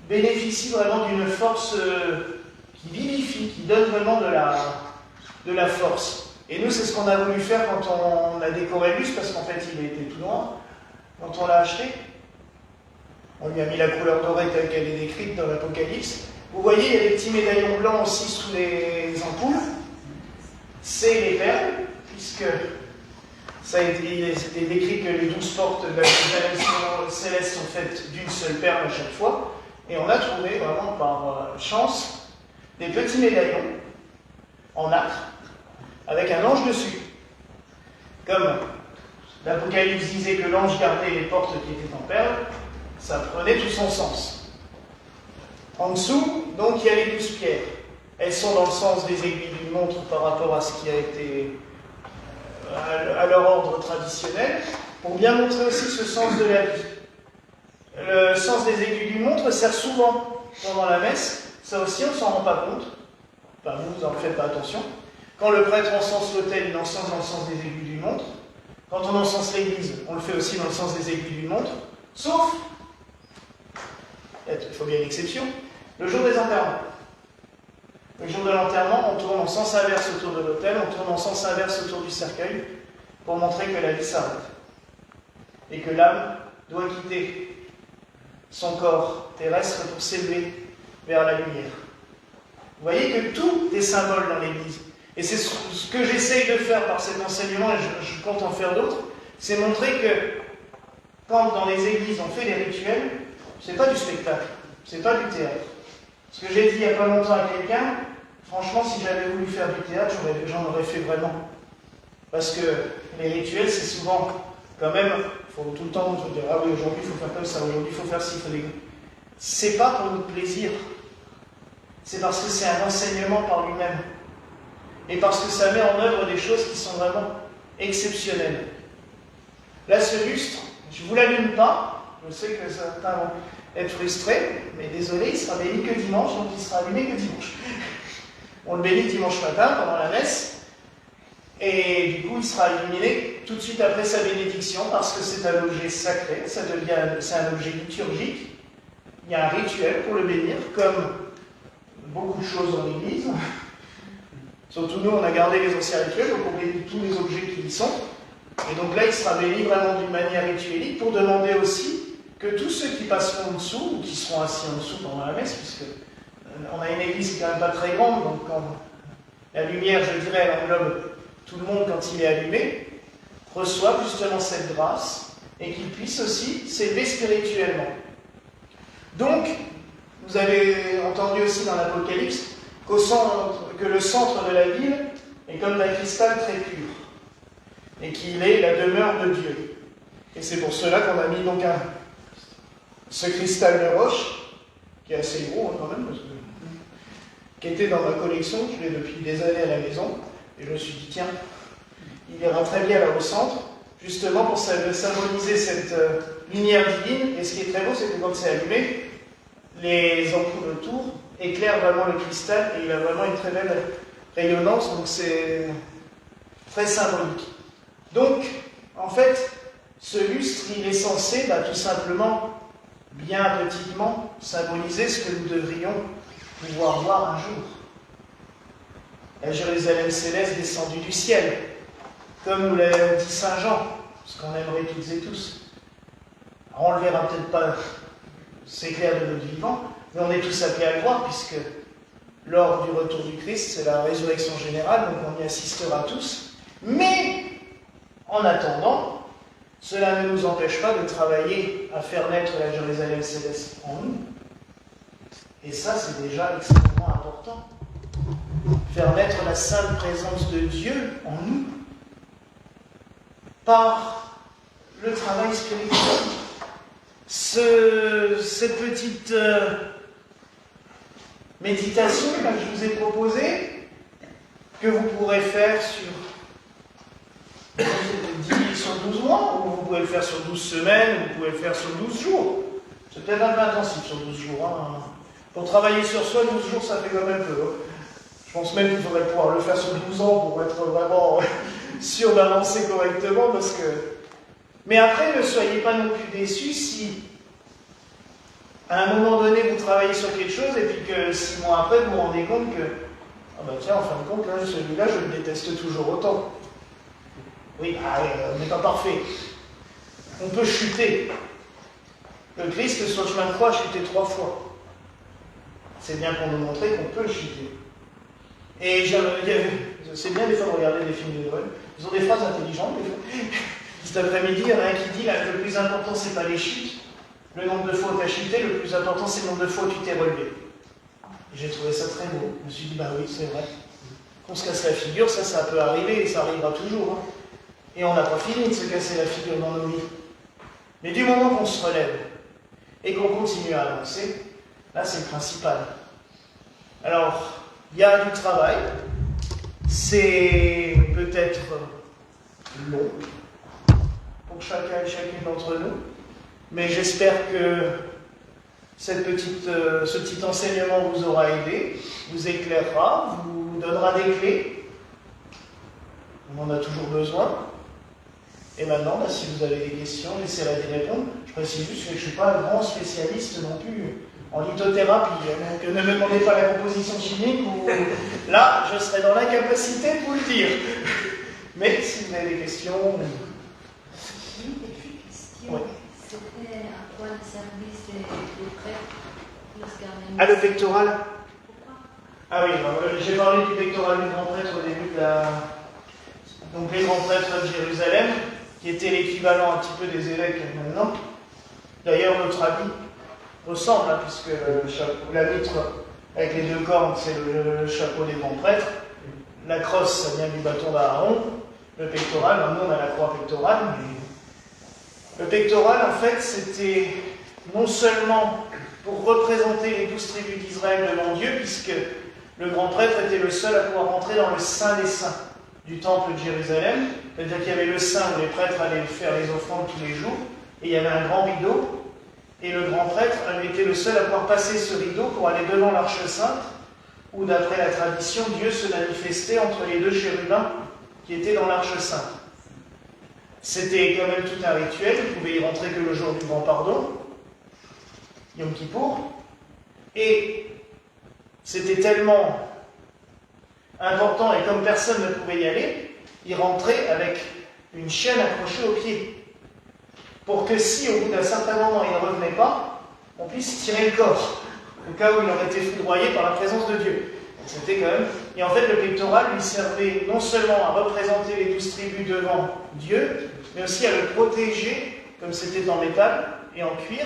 bénéficient vraiment d'une force qui vivifie, qui donne vraiment de la force. Et nous, c'est ce qu'on a voulu faire quand on a décoré le lustre, parce qu'en fait, il était tout noir. Quand on l'a acheté, on lui a mis la couleur dorée telle qu'elle est décrite dans l'Apocalypse. Vous voyez, il y a des petits médaillons blancs aussi sous les ampoules. C'est les perles, puisque ça a été décrit que les 12 portes de la Jérusalem céleste sont faites d'une seule perle à chaque fois. Et on a trouvé vraiment par chance des petits médaillons en nacre avec un ange dessus. Comme l'Apocalypse disait que l'ange gardait les portes qui étaient en perles, ça prenait tout son sens. En dessous, donc, il y a les 12 pierres. Elles sont dans le sens des aiguilles d'une montre par rapport à ce qui a été à leur ordre traditionnel, pour bien montrer aussi ce sens de la vie. Le sens des aiguilles d'une montre sert souvent pendant la messe. Ça aussi, on ne s'en rend pas compte. Enfin, vous n'en faites pas attention. Quand le prêtre encense l'autel, il encense dans le sens des aiguilles d'une montre. Quand on encense l'église, on le fait aussi dans le sens des aiguilles d'une montre. Sauf, il faut bien une exception, Le jour des enterrements. Le jour de l'enterrement, on tourne en sens inverse autour de l'autel, on tourne en sens inverse autour du cercueil pour montrer que la vie s'arrête. Et que l'âme doit quitter son corps terrestre pour s'élever vers la lumière. Vous voyez que tout est symbole dans l'Église. Et c'est ce que j'essaye de faire par cet enseignement, et je compte en faire d'autres, c'est montrer que quand dans les églises on fait des rituels, c'est pas du spectacle, c'est pas du théâtre. Ce que j'ai dit il n'y a pas longtemps à quelqu'un, franchement, si j'avais voulu faire du théâtre, j'en aurais fait vraiment. Parce que les rituels, c'est souvent, quand même, il faut tout le temps dire, ah oui, aujourd'hui il faut faire comme ça, aujourd'hui il faut faire ci, il faut des... C'est pas pour notre plaisir. C'est parce que c'est un enseignement par lui-même. Et parce que ça met en œuvre des choses qui sont vraiment exceptionnelles. Là, ce lustre, je ne vous l'allume pas, je sais que certains vont être frustrés, mais désolé, il sera béni que dimanche, donc il sera allumé que dimanche. On le bénit dimanche matin pendant la messe, et du coup il sera illuminé tout de suite après sa bénédiction, parce que c'est un objet sacré, c'est un objet liturgique, il y a un rituel pour le bénir, comme beaucoup de choses dans l'Église. Surtout nous, on a gardé les anciens rituels, donc on bénit tous les objets qui y sont. Et donc là, il sera béni vraiment d'une manière rituelique pour demander aussi que tous ceux qui passeront en dessous, ou qui seront assis en dessous pendant la messe, puisque on a une église qui est quand même pas très grande, donc quand la lumière, je dirais, elle englobe tout le monde quand il est allumé, reçoivent justement cette grâce et qu'ils puissent aussi s'élever spirituellement. Donc, vous avez entendu aussi dans l'Apocalypse que le centre de la ville est comme d'un cristal très pur et qu'il est la demeure de Dieu. Et c'est pour cela qu'on a mis donc ce cristal de roche, qui est assez gros quand même, parce que, qui était dans ma collection, je l'ai depuis des années à la maison, et je me suis dit, tiens, il ira très bien là au centre, justement pour symboliser cette lumière divine. Et ce qui est très beau, c'est que quand c'est allumé, les ampoules autour éclairent vraiment le cristal, et il a vraiment une très belle rayonnance, donc c'est très symbolique. Donc, en fait, ce lustre, il est censé tout simplement, bien petitement, symboliser ce que nous devrions pouvoir voir un jour. La Jérusalem céleste descendue du ciel, comme nous l'a dit Saint Jean, ce qu'on aimerait toutes et tous. Alors, on ne le verra peut-être pas s'éclairer de notre vivant, mais on est tous appelés à le voir, puisque lors du retour du Christ, c'est la résurrection générale, donc on y assistera tous. Mais, en attendant, cela ne nous empêche pas de travailler à faire naître la Jérusalem céleste en nous. Et ça, c'est déjà extrêmement important. Faire naître la sainte présence de Dieu en nous par le travail spirituel. Cette petite méditation que je vous ai proposée, que vous pourrez faire sur 12 mois, ou vous pouvez le faire sur 12 semaines, ou vous pouvez le faire sur 12 jours. C'est peut-être un peu intensif sur 12 jours. Hein. Pour travailler sur soi, 12 jours, ça fait quand même peu. Hein. Je pense même qu'il faudrait pouvoir le faire sur 12 ans pour être vraiment sûr d'avancer correctement, parce que... Mais après, ne soyez pas non plus déçus si, à un moment donné, vous travaillez sur quelque chose, et puis que 6 mois après, vous vous rendez compte que, ah ben tiens, en fin de compte, là, celui-là, je le déteste toujours autant. Oui, on n'est pas parfait. On peut chuter. Le Christ, sur le chemin de croix, a chuté 3 fois. C'est bien pour nous montrer qu'on peut chuter. Et c'est bien des fois de regarder des films de Noël. Ils ont des phrases intelligentes, des fois. Cet après-midi, il y en a un qui dit là, que le plus important, c'est pas les chutes. Le nombre de fois où tu as chuté, le plus important, c'est le nombre de fois où tu t'es relevé. Et j'ai trouvé ça très beau. Je me suis dit, bah oui, c'est vrai. Qu'on se casse la figure, ça peut arriver, et ça arrivera toujours. Hein. Et on n'a pas fini de se casser la figure dans nos vies. Mais du moment qu'on se relève et qu'on continue à avancer, là c'est le principal. Alors, il y a du travail, c'est peut-être long pour chacun et chacune d'entre nous, mais j'espère que ce petit enseignement vous aura aidé, vous éclairera, vous donnera des clés. On en a toujours besoin. Et maintenant, si vous avez des questions, j'essaierai d'y répondre. Je précise juste que je ne suis pas un grand spécialiste non plus en lithothérapie. Donc ne me demandez pas la composition chimique, ou là, je serai dans l'incapacité de vous le dire. Mais si vous avez des questions... J'ai une question. Oui. C'était à quoi le service des prêtres lorsqu'un... Ah, le pectoral? Pourquoi? Ah oui, j'ai parlé du pectoral du grand prêtre au début de la... Donc les grands prêtres de Jérusalem, qui étaient l'équivalent un petit peu des évêques maintenant. D'ailleurs, notre habit ressemble, hein, puisque la mitre avec les deux cornes, c'est le chapeau des grands prêtres. La crosse, ça vient du bâton d'Aaron. Le pectoral, nous on a la croix pectorale, mais le pectoral, en fait, c'était non seulement pour représenter les 12 tribus d'Israël devant Dieu, puisque le grand prêtre était le seul à pouvoir entrer dans le Saint des Saints du temple de Jérusalem, c'est-à-dire qu'il y avait le Saint où les prêtres allaient faire les offrandes tous les jours, et il y avait un grand rideau, et le grand prêtre était le seul à pouvoir passer ce rideau pour aller devant l'Arche Sainte, où d'après la tradition, Dieu se manifestait entre les deux chérubins qui étaient dans l'Arche Sainte. C'était quand même tout un rituel, vous pouvez y rentrer que le jour du grand pardon, Yom Kippour, et c'était tellement important, et comme personne ne pouvait y aller, il rentrait avec une chaîne accrochée au pied, pour que si au bout d'un certain moment il ne revenait pas, on puisse tirer le corps, au cas où il aurait été foudroyé par la présence de Dieu. C'était quand même... Et en fait, le pectoral lui servait non seulement à représenter les 12 tribus devant Dieu, mais aussi à le protéger, comme c'était en métal et en cuir,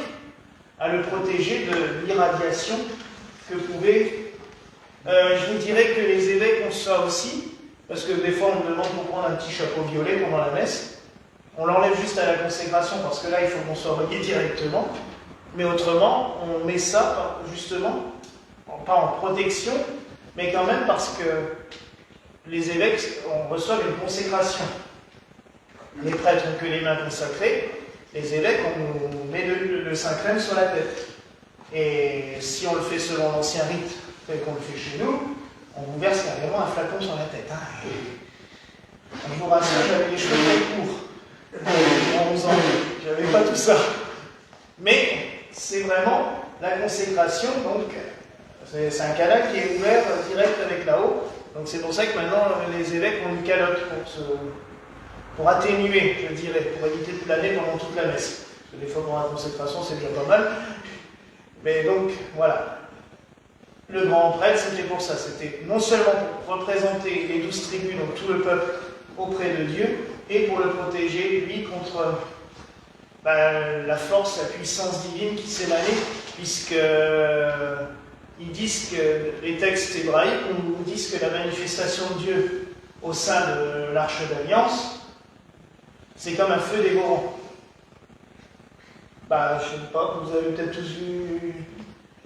à le protéger de l'irradiation que pouvait... je vous dirais que les évêques ont ça aussi, parce que des fois on me demande pour prendre un petit chapeau violet pendant la messe. On l'enlève juste à la consécration, parce que là il faut qu'on soit relié directement. Mais autrement, on met ça justement, pas en protection, mais quand même parce que les évêques reçoivent une consécration. Les prêtres n'ont que les mains consacrées, les évêques, on met le Saint-Crème sur la tête. Et si on le fait selon l'ancien rite, tel qu'on le fait chez nous, on vous verse carrément un flacon sur la tête. Hein. Je vous rassure, j'avais les cheveux très courts. En 11 ans, j'avais pas tout ça. Mais c'est vraiment la consécration, donc c'est un canal qui est ouvert direct avec là-haut. Donc c'est pour ça que maintenant les évêques ont une calotte pour atténuer, je dirais, pour éviter de planer pendant toute la messe. Parce que des fois, pour la consécration, c'est déjà pas mal. Mais donc, voilà. Le grand prêtre, c'était pour ça. C'était non seulement pour représenter les 12 tribus, donc tout le peuple, auprès de Dieu, et pour le protéger, lui, contre la force, la puissance divine qui s'émanait, puisque ils disent que les textes hébraïques nous disent que la manifestation de Dieu au sein de l'Arche d'Alliance, c'est comme un feu dévorant. Je sais pas, vous avez peut-être tous vu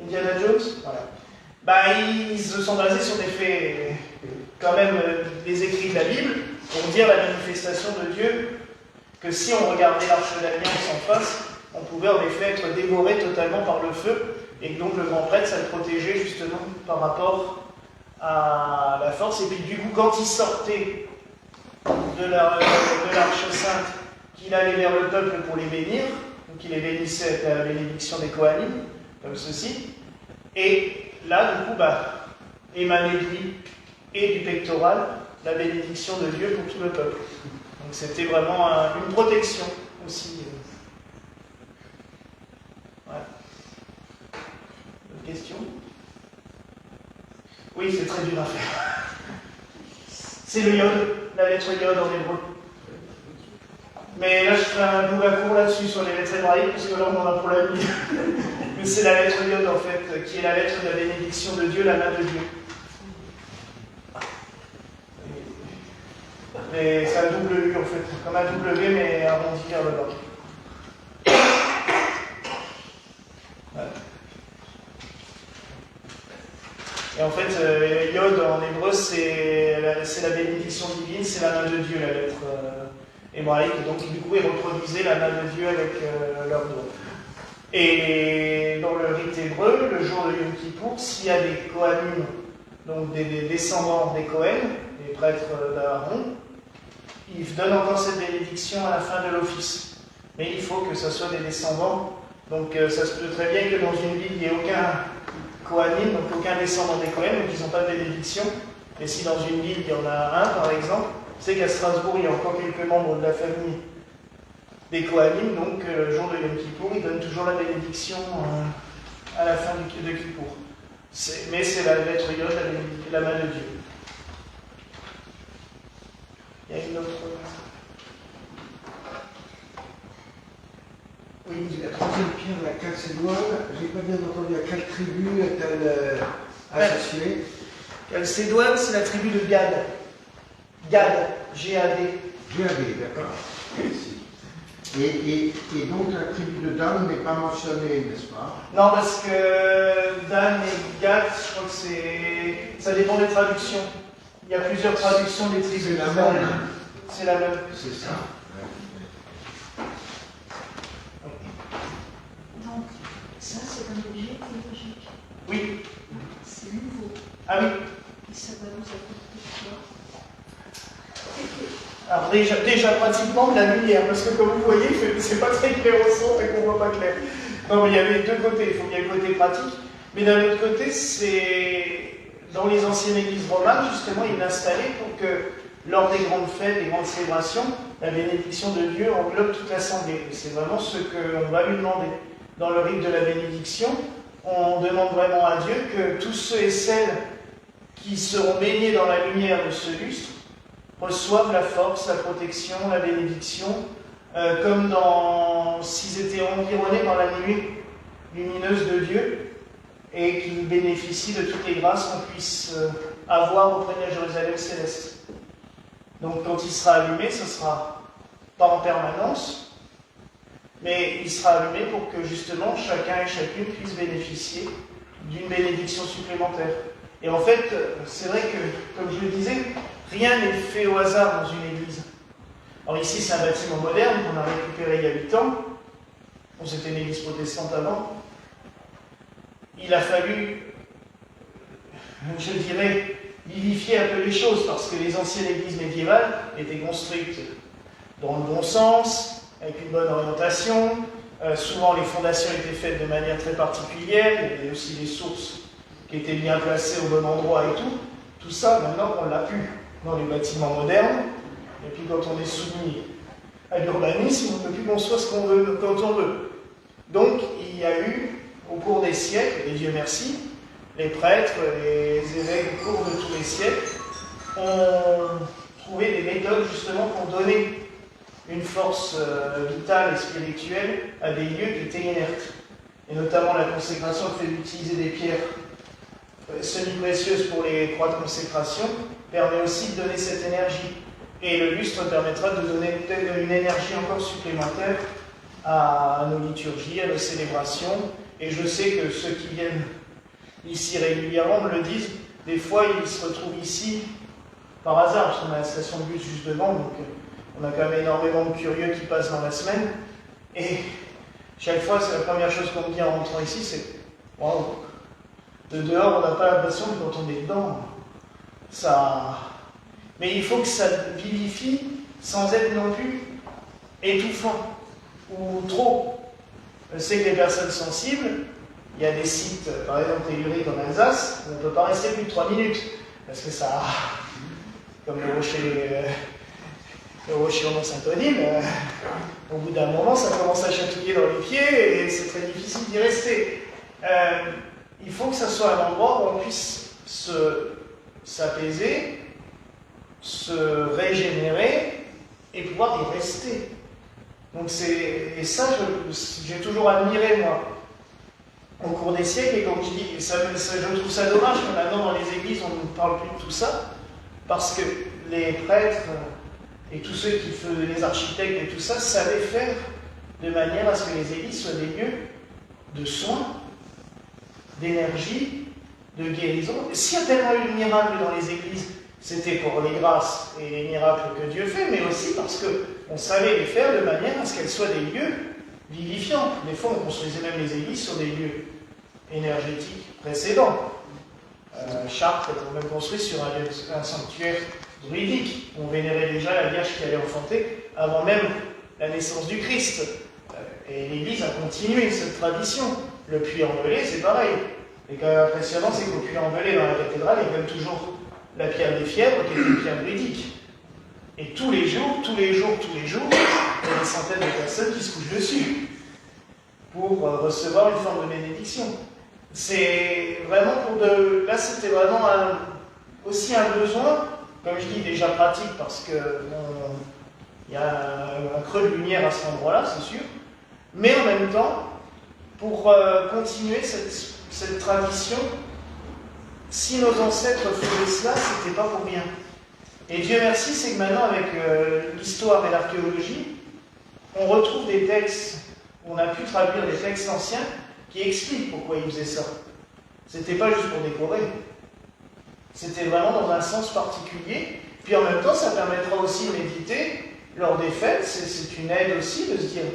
Indiana Jones? Voilà. Ils se sont basés sur des faits, quand même, des écrits de la Bible, pour dire la manifestation de Dieu, que si on regardait l'Arche d'Alliance en face, on pouvait en effet être dévoré totalement par le feu, et donc le grand prêtre, ça le protégeait justement par rapport à la force. Et puis du coup, quand il sortait de l'Arche Sainte, qu'il allait vers le peuple pour les bénir, donc il les bénissait avec la bénédiction des Kohanim, comme ceci, et là, du coup, émanait de lui et du pectoral la bénédiction de Dieu pour tout le peuple. Donc c'était vraiment une protection aussi. Voilà. D'autres questions? Oui, c'est très dur à faire. C'est le iode, la lettre iode en hébreu. Mais là, je ferai un nouveau cours là-dessus sur les lettres hébraïques, parce que là, on en a pour la nuit. Mais c'est la lettre iode, en fait, qui est la lettre de la bénédiction de Dieu, la main de Dieu. Et c'est un double U, en fait, comme un W, mais arrondi vers le bas. Voilà. Et en fait, Yod en hébreu, c'est la bénédiction divine, c'est la main de Dieu, la lettre hébraïque. Donc, du coup, ils reproduisaient la main de Dieu avec leurs doigts. Et dans le rite hébreu, le jour de Yom Kippour, s'il y a des Kohanim, donc des descendants des Kohen, des prêtres d'Aaron, ils donnent encore cette bénédiction à la fin de l'office. Mais il faut que ce soit des descendants Donc ça se peut très bien que dans une ville, il n'y ait aucun Kohanim, donc aucun descendant des Kohanim, donc ils n'ont pas de bénédiction. Et si dans une ville, il y en a un, par exemple, c'est qu'à Strasbourg, il y a encore quelques membres de la famille des Kohanim, donc le jour de Yom Kippour, ils donnent toujours la bénédiction à la fin de Kippour. Mais c'est la lettre Yod, la main de Dieu. Il y a une autre... Oui, la troisième pierre de la Chalcédoine, j'ai pas bien entendu à quelle tribu est-elle associée? Chalcédoine, c'est la tribu de Gad. Gad, G-A-D. G-A-D, d'accord. Merci. Et donc la tribu de Dan n'est pas mentionnée, n'est-ce pas? Non, parce que Dan et Gad, je crois que ça dépend des traductions. Il y a plusieurs traductions des tribus. C'est la même. C'est la même. C'est ça. Donc, ça, c'est un objet théologique. Oui. C'est nouveau. Ah oui. Et ça va nous apporter quoi? Alors déjà pratiquement de la lumière, parce que comme vous voyez, c'est pas très clair au son et qu'on voit pas clair. Non, mais il y avait deux côtés. Il faut qu'il y ait le côté pratique. Mais d'un autre côté, c'est dans les anciennes églises romanes, justement, il installait pour que lors des grandes fêtes, des grandes célébrations, la bénédiction de Dieu englobe toute l'assemblée. C'est vraiment ce qu'on va lui demander. Dans le rite de la bénédiction, on demande vraiment à Dieu que tous ceux et celles qui seront baignés dans la lumière de ce lustre reçoivent la force, la protection, la bénédiction, comme s'ils étaient environnés par la nuée lumineuse de Dieu, et qu'ils bénéficient de toutes les grâces qu'on puisse avoir auprès de la Jérusalem céleste. Donc quand il sera allumé, ce ne sera pas en permanence, mais il sera allumé pour que justement chacun et chacune puisse bénéficier d'une bénédiction supplémentaire. Et en fait, c'est vrai que, comme je le disais, rien n'est fait au hasard dans une église. Alors ici, c'est un bâtiment moderne qu'on a récupéré il y a 8 ans. Bon, c'était une église protestante avant. Il a fallu, je dirais, vivifier un peu les choses, parce que les anciennes églises médiévales étaient construites dans le bon sens, avec une bonne orientation. Souvent, les fondations étaient faites de manière très particulière. Il y avait aussi des sources qui étaient bien placées au bon endroit et tout. Tout ça, maintenant, on l'a plus dans les bâtiments modernes. Et puis, quand on est soumis à l'urbanisme, on ne peut plus construire ce qu'on veut quand on veut. Donc, il y a eu, au cours des siècles, et Dieu merci, les prêtres, les évêques, au cours de tous les siècles, ont trouvé des méthodes justement pour donner une force vitale et spirituelle à des lieux qui étaient inertes. Et notamment la consécration, le fait d'utiliser des pierres semi-précieuses pour les croix de consécration, permet aussi de donner cette énergie. Et le lustre permettra de donner peut-être une énergie encore supplémentaire à nos liturgies, à nos célébrations. Et je sais que ceux qui viennent ici régulièrement me le disent, des fois ils se retrouvent ici par hasard, parce qu'on a la station de bus juste devant, donc on a quand même énormément de curieux qui passent dans la semaine. Et chaque fois, c'est la première chose qu'on me dit en rentrant ici, c'est « Waouh, de dehors, on n'a pas l'impression que quand on est dedans, ça... » Mais il faut que ça vivifie sans être non plus étouffant ou trop. Je sais que les personnes sensibles, il y a des sites, par exemple telluriques en Alsace, on ne peut pas rester plus de 3 minutes, parce que ça, comme le rocher au Mont-Saint-Odile, au bout d'un moment, ça commence à chatouiller dans les pieds et c'est très difficile d'y rester. Il faut que ça soit un endroit où on puisse s'apaiser, se régénérer et pouvoir y rester. Donc et ça, j'ai toujours admiré, moi, au cours des siècles, et comme je dis, je trouve ça dommage que maintenant dans les églises, on ne parle plus de tout ça, parce que les prêtres et tous ceux qui faisaient les architectes et tout ça, savaient faire de manière à ce que les églises soient des lieux de soins, d'énergie, de guérison. S'il y a tellement eu de miracles dans les églises, c'était pour les grâces et les miracles que Dieu fait, mais aussi parce qu'on savait les faire de manière à ce qu'elles soient des lieux vivifiants. Des fois, on construisait même les églises sur des lieux énergétiques précédents. Chartres était même construit sur un sanctuaire druidique. On vénérait déjà la Vierge qui allait enfanter avant même la naissance du Christ. Et l'Église a continué cette tradition. Le Puy-en-Velay, c'est pareil. Et quand même impressionnant, c'est qu'au Puy-en-Velay, dans la cathédrale, il y a même toujours la pierre des fièvres, qui est une pierre druidique. Et tous les jours, il y a des centaines de personnes qui se couchent dessus pour recevoir une forme de bénédiction. C'est vraiment pour de... Là, c'était vraiment aussi un besoin, comme je dis, déjà pratique, parce que il y a un creux de lumière à cet endroit-là, c'est sûr, mais en même temps, pour continuer cette tradition, si nos ancêtres faisaient cela, c'était pas pour rien. Et Dieu merci, c'est que maintenant, avec l'histoire et l'archéologie, on retrouve des textes, on a pu traduire des textes anciens qui expliquent pourquoi ils faisaient ça. C'était pas juste pour décorer. C'était vraiment dans un sens particulier. Puis en même temps, ça permettra aussi de méditer lors des fêtes. C'est une aide aussi de se dire,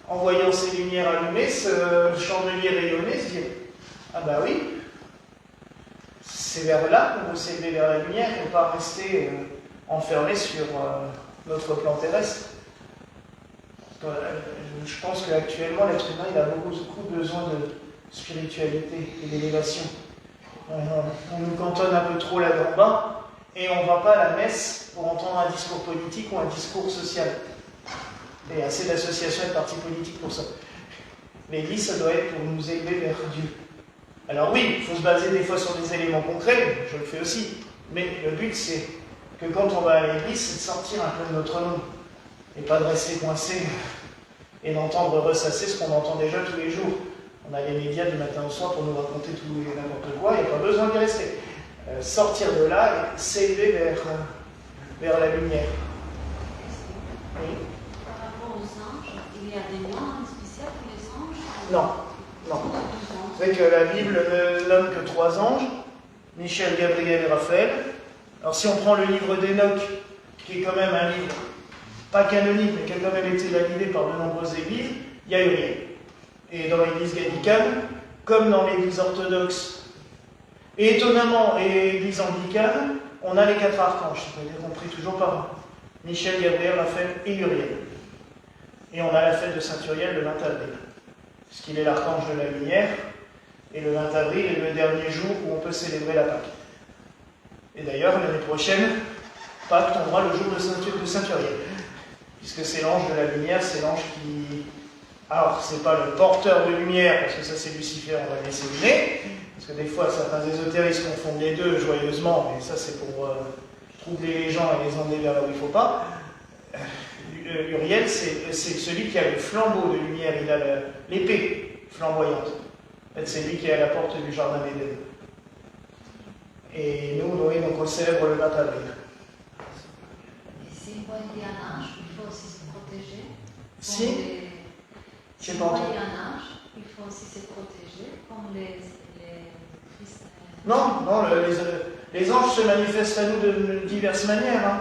en voyant ces lumières allumées, ce chandelier rayonner, se dire, ah bah oui, c'est vers là qu'on veut s'élever vers la lumière, et pas rester enfermé sur notre plan terrestre. Je pense qu'actuellement, l'être humain, il a beaucoup besoin de spiritualité et d'élévation. On nous cantonne un peu trop là-dedans bas, et on ne va pas à la messe pour entendre un discours politique ou un discours social. Il y a assez d'associations et de partis politiques pour ça. L'Église, ça doit être pour nous élever vers Dieu. Alors oui, il faut se baser des fois sur des éléments concrets, je le fais aussi, mais le but c'est que quand on va à l'Église, c'est de sortir un peu de notre monde, et pas de rester coincé et d'entendre ressasser ce qu'on entend déjà tous les jours. On a les médias du matin au soir pour nous raconter tout et n'importe quoi, il n'y a pas besoin d'y rester. Sortir de là et s'élever vers la lumière. Oui. Par rapport aux anges, il y a des noms spéciaux pour les anges? Non. Vous savez que la Bible ne nomme que 3 anges, Michel, Gabriel et Raphaël. Alors si on prend le livre d'Enoch, qui est quand même un livre, pas canonique, mais qui a quand même été validé par de nombreuses églises, il y a Uriel. Et dans l'église gallicane, comme dans l'église orthodoxe, et étonnamment, et l'église anglicane, on a les 4 archanges, c'est-à-dire compris toujours par un. Michel, Gabriel, Raphaël et Uriel. Et on a la fête de Saint-Uriel le 20 avril, puisqu'il est l'archange de la lumière, et le 20 avril est le dernier jour où on peut célébrer la Pâque. Et d'ailleurs, l'année prochaine, Pâques tombera le jour de Saint-Uriel, puisque c'est l'ange de la lumière, c'est l'ange qui... Alors, c'est pas le porteur de lumière, parce que ça c'est Lucifer, on va le laisser venir, parce que des fois certains ésotéristes confondent les deux joyeusement, mais ça c'est pour troubler les gens et les emmener vers là où il ne faut pas. Uriel, c'est celui qui a le flambeau de lumière, il a l'épée flamboyante. En fait, c'est lui qui est à la porte du jardin d'Éden. Et nous, donc on célèbre le 20 avril. Et si on voit un ange, il faut aussi se protéger. Si Si on voit un ange, il faut aussi se protéger, comme les chrétiens. Non, les anges se manifestent à nous de diverses manières. Hein.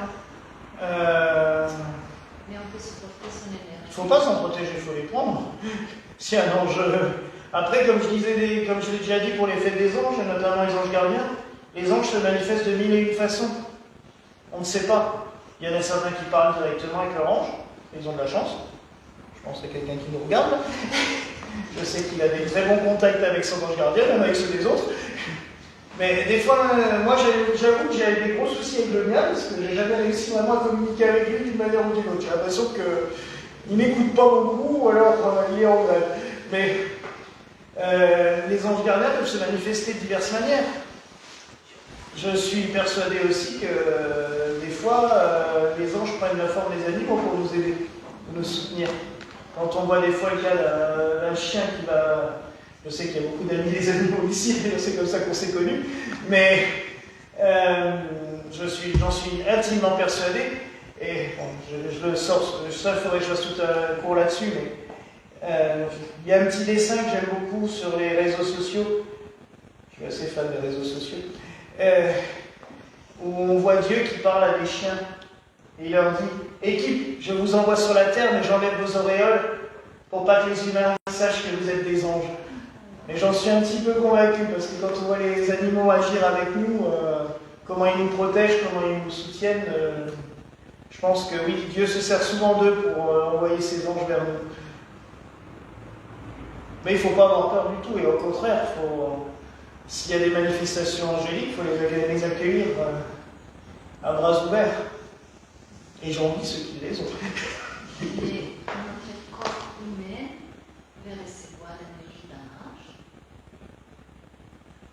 Mais on peut se porter son énergie. Il ne faut pas s'en protéger, il faut les prendre. Si un ange... Après, comme je l'ai déjà dit pour les fêtes des anges, et notamment les anges gardiens, les anges se manifestent de 1001 façons. On ne sait pas. Il y en a certains qui parlent directement avec leur ange, ils ont de la chance. Je pense qu'il y a quelqu'un qui nous regarde. Je sais qu'il a des très bons contacts avec son ange gardien, même avec ceux des autres. Mais des fois, moi j'avoue que j'ai des gros soucis avec le mien, parce que j'ai jamais réussi vraiment à communiquer avec lui d'une manière ou d'une autre. J'ai l'impression qu'il n'écoute pas beaucoup, ou alors il est en grève. Mais les anges gardiens peuvent se manifester de diverses manières. Je suis persuadé aussi que des fois, les anges prennent la forme des animaux pour nous aider, pour nous soutenir. Quand on voit des fois le cas d'un chien qui va... Je sais qu'il y a beaucoup d'amis des animaux ici, c'est comme ça qu'on s'est connus, mais j'en suis intimement persuadé, et bon, je le sors, ça il faudrait que je fasse tout un cours là-dessus, mais il y a un petit dessin que j'aime beaucoup sur les réseaux sociaux, je suis assez fan des réseaux sociaux, où on voit Dieu qui parle à des chiens, et il leur dit « Équipe, je vous envoie sur la terre, mais j'enlève vos auréoles pour pas que les humains sachent que vous êtes des anges. » Mais j'en suis un petit peu convaincu, parce que quand on voit les animaux agir avec nous, comment ils nous protègent, comment ils nous soutiennent, je pense que oui, Dieu se sert souvent d'eux pour envoyer ses anges vers nous. Mais il ne faut pas avoir peur du tout, et au contraire, s'il y a des manifestations angéliques, il faut les accueillir à bras ouverts. Et j'envie ceux qui les ont. Et notre corps humain va recevoir l'énergie d'un ange.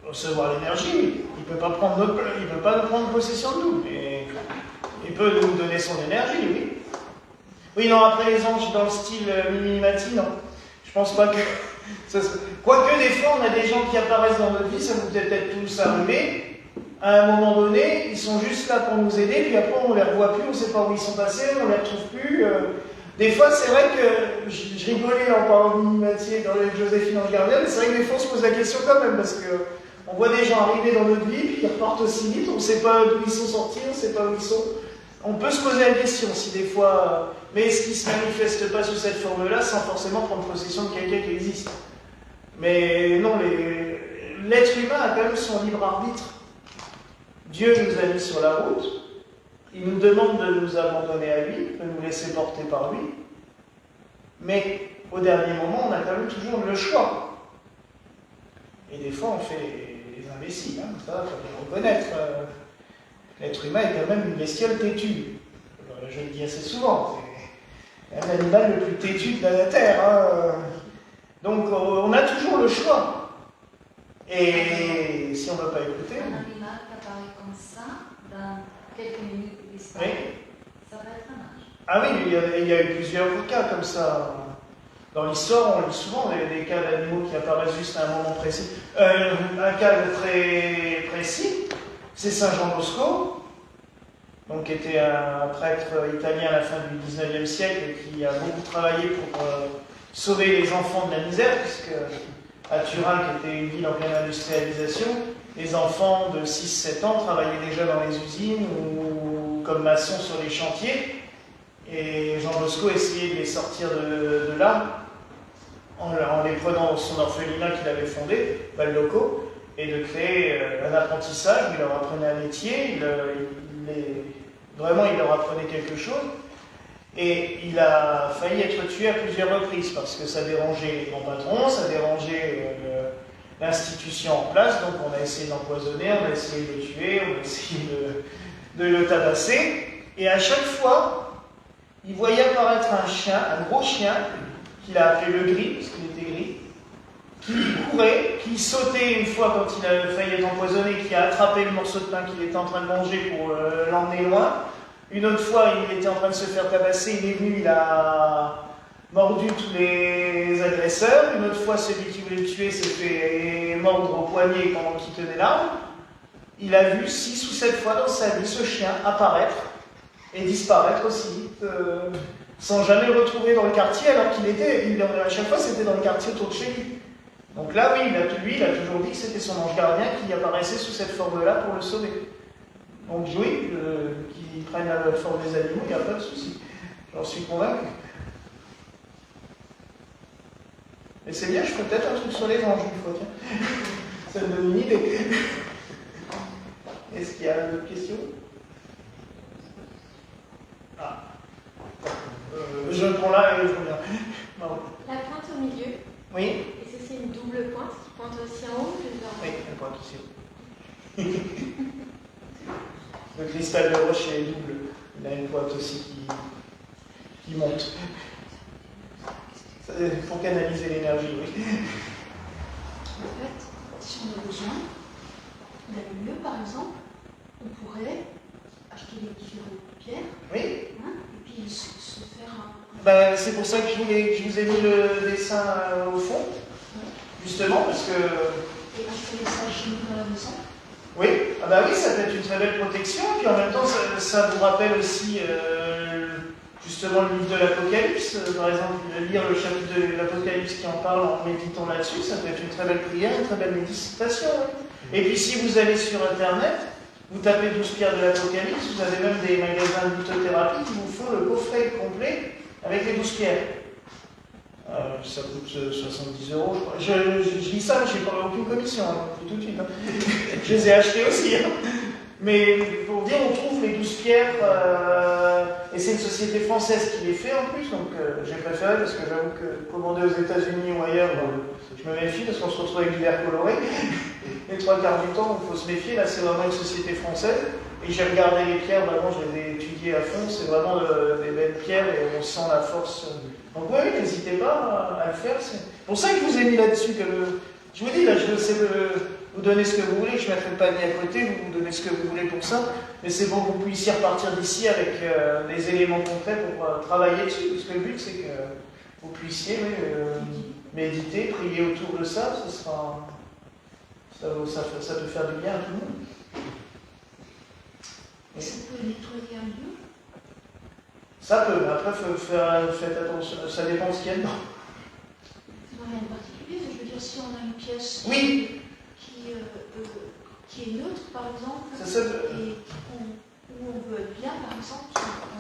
Recevoir l'énergie, oui. Il ne peut pas prendre possession de nous, mais il peut nous donner son énergie, oui. Oui, non, après les anges dans le style Mimimati, non. Je pense pas que... Quoique des fois, on a des gens qui apparaissent dans notre vie, ça nous peut être tous arrivé. À un moment donné, ils sont juste là pour nous aider, puis après on ne les revoit plus, on ne sait pas où ils sont passés, on ne les retrouve plus. Des fois, c'est vrai que je rigolais en parlant de Mimimati dans les Joséphine Ange Gardien, mais c'est vrai que des fois on se pose la question quand même, parce qu'on voit des gens arriver dans notre vie, puis ils repartent aussi vite, on ne sait pas d'où ils sont sortis, on ne sait pas où ils sont. On peut se poser la question si des fois, mais est-ce qu'ils ne se manifestent pas sous cette forme-là sans forcément prendre possession de quelqu'un qui existe? Mais non, l'être humain a quand même son libre arbitre. Dieu nous a mis sur la route, il nous demande de nous abandonner à lui, de nous laisser porter par lui, mais au dernier moment, on a quand même toujours le choix. Et des fois, on fait les imbéciles, hein, ça, il faut le reconnaître. L'être humain est quand même une bestiole têtue. Je le dis assez souvent, c'est l'animal le plus têtu de la Terre. Hein. Donc on a toujours le choix. Et si on ne veut pas écouter... Un animal qui apparaît comme ça, dans quelques minutes d'histoire, oui. Ça va être un ange. Ah oui, il y a eu plusieurs cas comme ça. Dans l'histoire, on lit souvent des cas d'animaux qui apparaissent juste à un moment précis. Un cas très précis, c'est Saint Jean Bosco, donc, qui était un prêtre italien à la fin du XIXe siècle et qui a beaucoup travaillé pour sauver les enfants de la misère, puisque à Turin, qui était une ville en pleine industrialisation, les enfants de 6-7 ans travaillaient déjà dans les usines ou comme maçons sur les chantiers. Et Jean Bosco essayait de les sortir de là en les prenant dans son orphelinat qu'il avait fondé, Valloco, et de créer un apprentissage où il leur apprenait un métier, vraiment il leur apprenait quelque chose. Et il a failli être tué à plusieurs reprises parce que ça dérangeait les grands patrons, ça dérangeait l'institution en place, donc on a essayé d'empoisonner, on a essayé de le tuer, on a essayé de le tabasser. Et à chaque fois, il voyait apparaître un chien, un gros chien, qu'il a appelé le gris, parce qu'il était gris, qui courait, qui sautait une fois quand il a failli être empoisonné, qui a attrapé le morceau de pain qu'il était en train de manger pour l'emmener loin. Une autre fois, il était en train de se faire tabasser, il est venu, il a mordu tous les agresseurs. Une autre fois, celui qui voulait le tuer s'est fait mordre au poignet pendant qu'il tenait l'arme. Il a vu 6 ou 7 fois dans sa vie ce chien apparaître et disparaître aussi vite, sans jamais le retrouver dans le quartier, alors qu'il était, à chaque fois, c'était dans le quartier autour de chez lui. Donc là, oui, il a toujours dit que c'était son ange gardien qui apparaissait sous cette forme-là pour le sauver. Donc oui, qu'ils prennent la forme des animaux, il n'y a pas de souci. J'en suis convaincu. Mais c'est bien, je ferai peut-être un truc sur les anges une fois, tiens. Ça me donne une idée. Est-ce qu'il y a d'autres questions? Ah. Je prends là et je reviens. Non. La pointe au milieu. Oui. Est-ce que c'est une double pointe qui pointe aussi en haut? Oui, elle pointe aussi en haut. Le cristal de roche est double. Il a une pointe aussi qui monte. Pour canaliser l'énergie, oui. En fait, si on a besoin d'un lieu, par exemple, on pourrait acheter des différentes pierres, Oui. hein, et puis se faire un... Ben, c'est pour ça que je vous ai mis le dessin au fond, justement, parce que... Et installer ça chez nous dans la maison. Oui, ah bah oui, ça peut être une très belle protection, puis en même temps, ça vous rappelle aussi justement le livre de l'Apocalypse. Par exemple, lire le chapitre de l'Apocalypse qui en parle en méditant là-dessus, ça peut être une très belle prière, une très belle méditation. Oui. Et puis si vous allez sur Internet, vous tapez 12 pierres de l'Apocalypse, vous avez même des magasins de lithothérapie qui vous font le coffret complet avec les 12 pierres. Ça coûte 70 €, je crois. Je dis ça, mais je n'ai pas aucune commission, hein, tout de suite. Hein. Je les ai achetés aussi. Hein. Mais pour dire, on trouve les 12 pierres, et c'est une société française qui les fait en plus, donc j'ai préféré parce que j'avoue que commander aux États-Unis ou ailleurs, je me méfie parce qu'on se retrouve avec du verre coloré. Les 3/4 du temps, il faut se méfier. Là, c'est vraiment une société française. Et j'ai regardé les pierres, vraiment, je les ai étudiées à fond. C'est vraiment des belles pierres et on sent la force. Donc, oui, n'hésitez pas à le faire. C'est pour ça que je vous ai mis là-dessus. Je vous dis, là, je sais vous donner ce que vous voulez. Je ne mettrai pas mis à côté, vous me donnez ce que vous voulez pour ça. Mais c'est bon que vous puissiez repartir d'ici avec des éléments concrets pour travailler dessus. Parce que le but, c'est que vous puissiez méditer, prier autour de ça. Ça peut faire du bien à tout le monde. Et ça peut nettoyer un lieu? Ça peut, mais après, faites attention, ça dépend de ce qu'il y a dedans. Non, rien de particulier. Je veux dire, si on a une pièce Oui. qui est neutre, par exemple, et où on veut être bien, par exemple.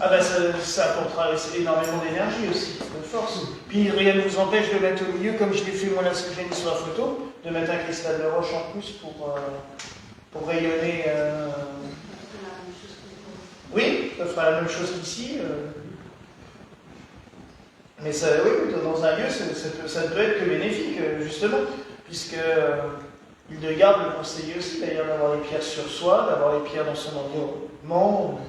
Ah ben ça apportera énormément d'énergie aussi, de force. Puis rien ne vous empêche de mettre au milieu, comme je l'ai fait moi là, ce que j'ai mis sur la photo, de mettre un cristal de roche en plus pour rayonner. Oui, ça fera la même chose qu'ici. Mais ça, oui, dans un lieu, ça ne peut être que bénéfique, justement, puisque Hildegard le conseillait aussi, d'ailleurs, d'avoir les pierres sur soi, d'avoir les pierres dans son environnement.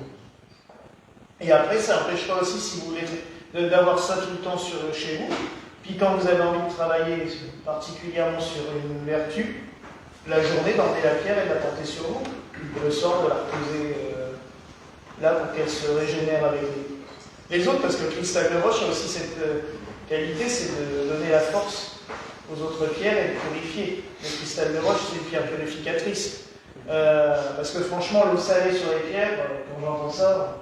Et après, ça n'empêche pas aussi, si vous voulez, d'avoir ça tout le temps chez vous. Puis quand vous avez envie de travailler particulièrement sur une vertu, la journée, d'emmener la pierre et de la porter sur vous. Et le soir, de la reposer là pour qu'elle se régénère avec les autres, parce que le cristal de roche a aussi cette qualité, c'est de donner la force aux autres pierres et de purifier. Le cristal de roche, c'est une pierre purificatrice. Parce que franchement, l'eau salée sur les pierres, quand j'entends ça,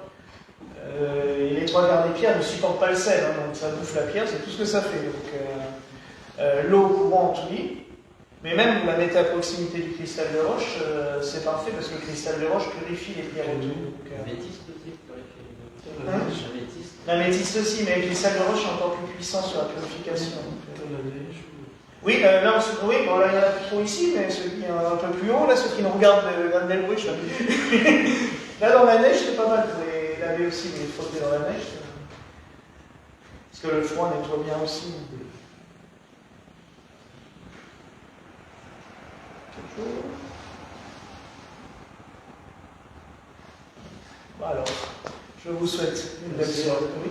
et les 3/4 des pierres ne supportent pas le sel, hein, donc ça bouffe la pierre, c'est tout ce que ça fait. Donc l'eau courante, oui, mais même vous la mettez à proximité du cristal de roche, c'est parfait parce que le cristal de roche purifie les pierres autour. L'améthyste aussi purifie. L'améthyste. L'améthyste aussi, mais le cristal de roche est encore plus puissant sur la purification. Oui, oui, bon, là il y en a plus trop ici, mais ceux qui sont un peu plus haut, là, ceux qui nous regardent de Delbruch, là dans la neige, c'est pas mal. Vous pouvez laver aussi, mais frotter dans la neige. Parce que le froid nettoie bien aussi. Bon, alors, je vous souhaite une belle soirée. Oui.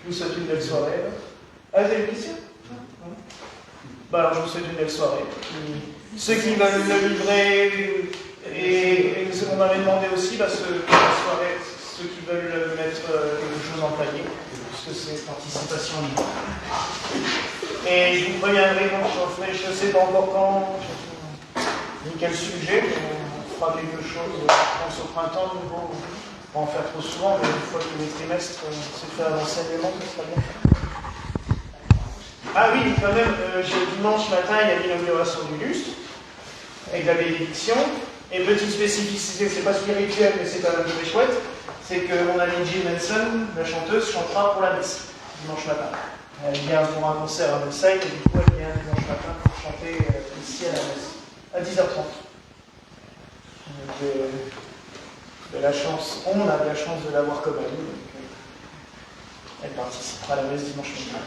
Je vous souhaite une belle soirée. Ah, vous avez une question? Bon, alors, je vous souhaite une belle soirée. Ceux qui veulent le livrer, et ce qu'on m'avait demandé aussi, la soirée, ceux qui veulent mettre quelque chose en panier, puisque c'est participation libre. Et je vous préviendrai quand je ferai, je ne sais pas encore quand, ni quel sujet, on fera quelque chose, je pense au printemps, nouveau. On va en faire trop souvent, mais une fois tous les trimestres, c'est faire l'enseignement, ça sera bien. Ah oui, quand même, dimanche matin, il y a l'inauguration du lustre, avec la bénédiction. Et petite spécificité, c'est pas spirituel, mais c'est quand même très chouette, c'est que mon amie Jill Manson, la chanteuse, chantera pour la messe, dimanche matin. Elle vient pour un concert à Versailles, et du coup, elle vient dimanche matin pour chanter ici à la messe, à 10h30. On a de la chance de l'avoir comme amie, donc elle participera à la messe dimanche matin.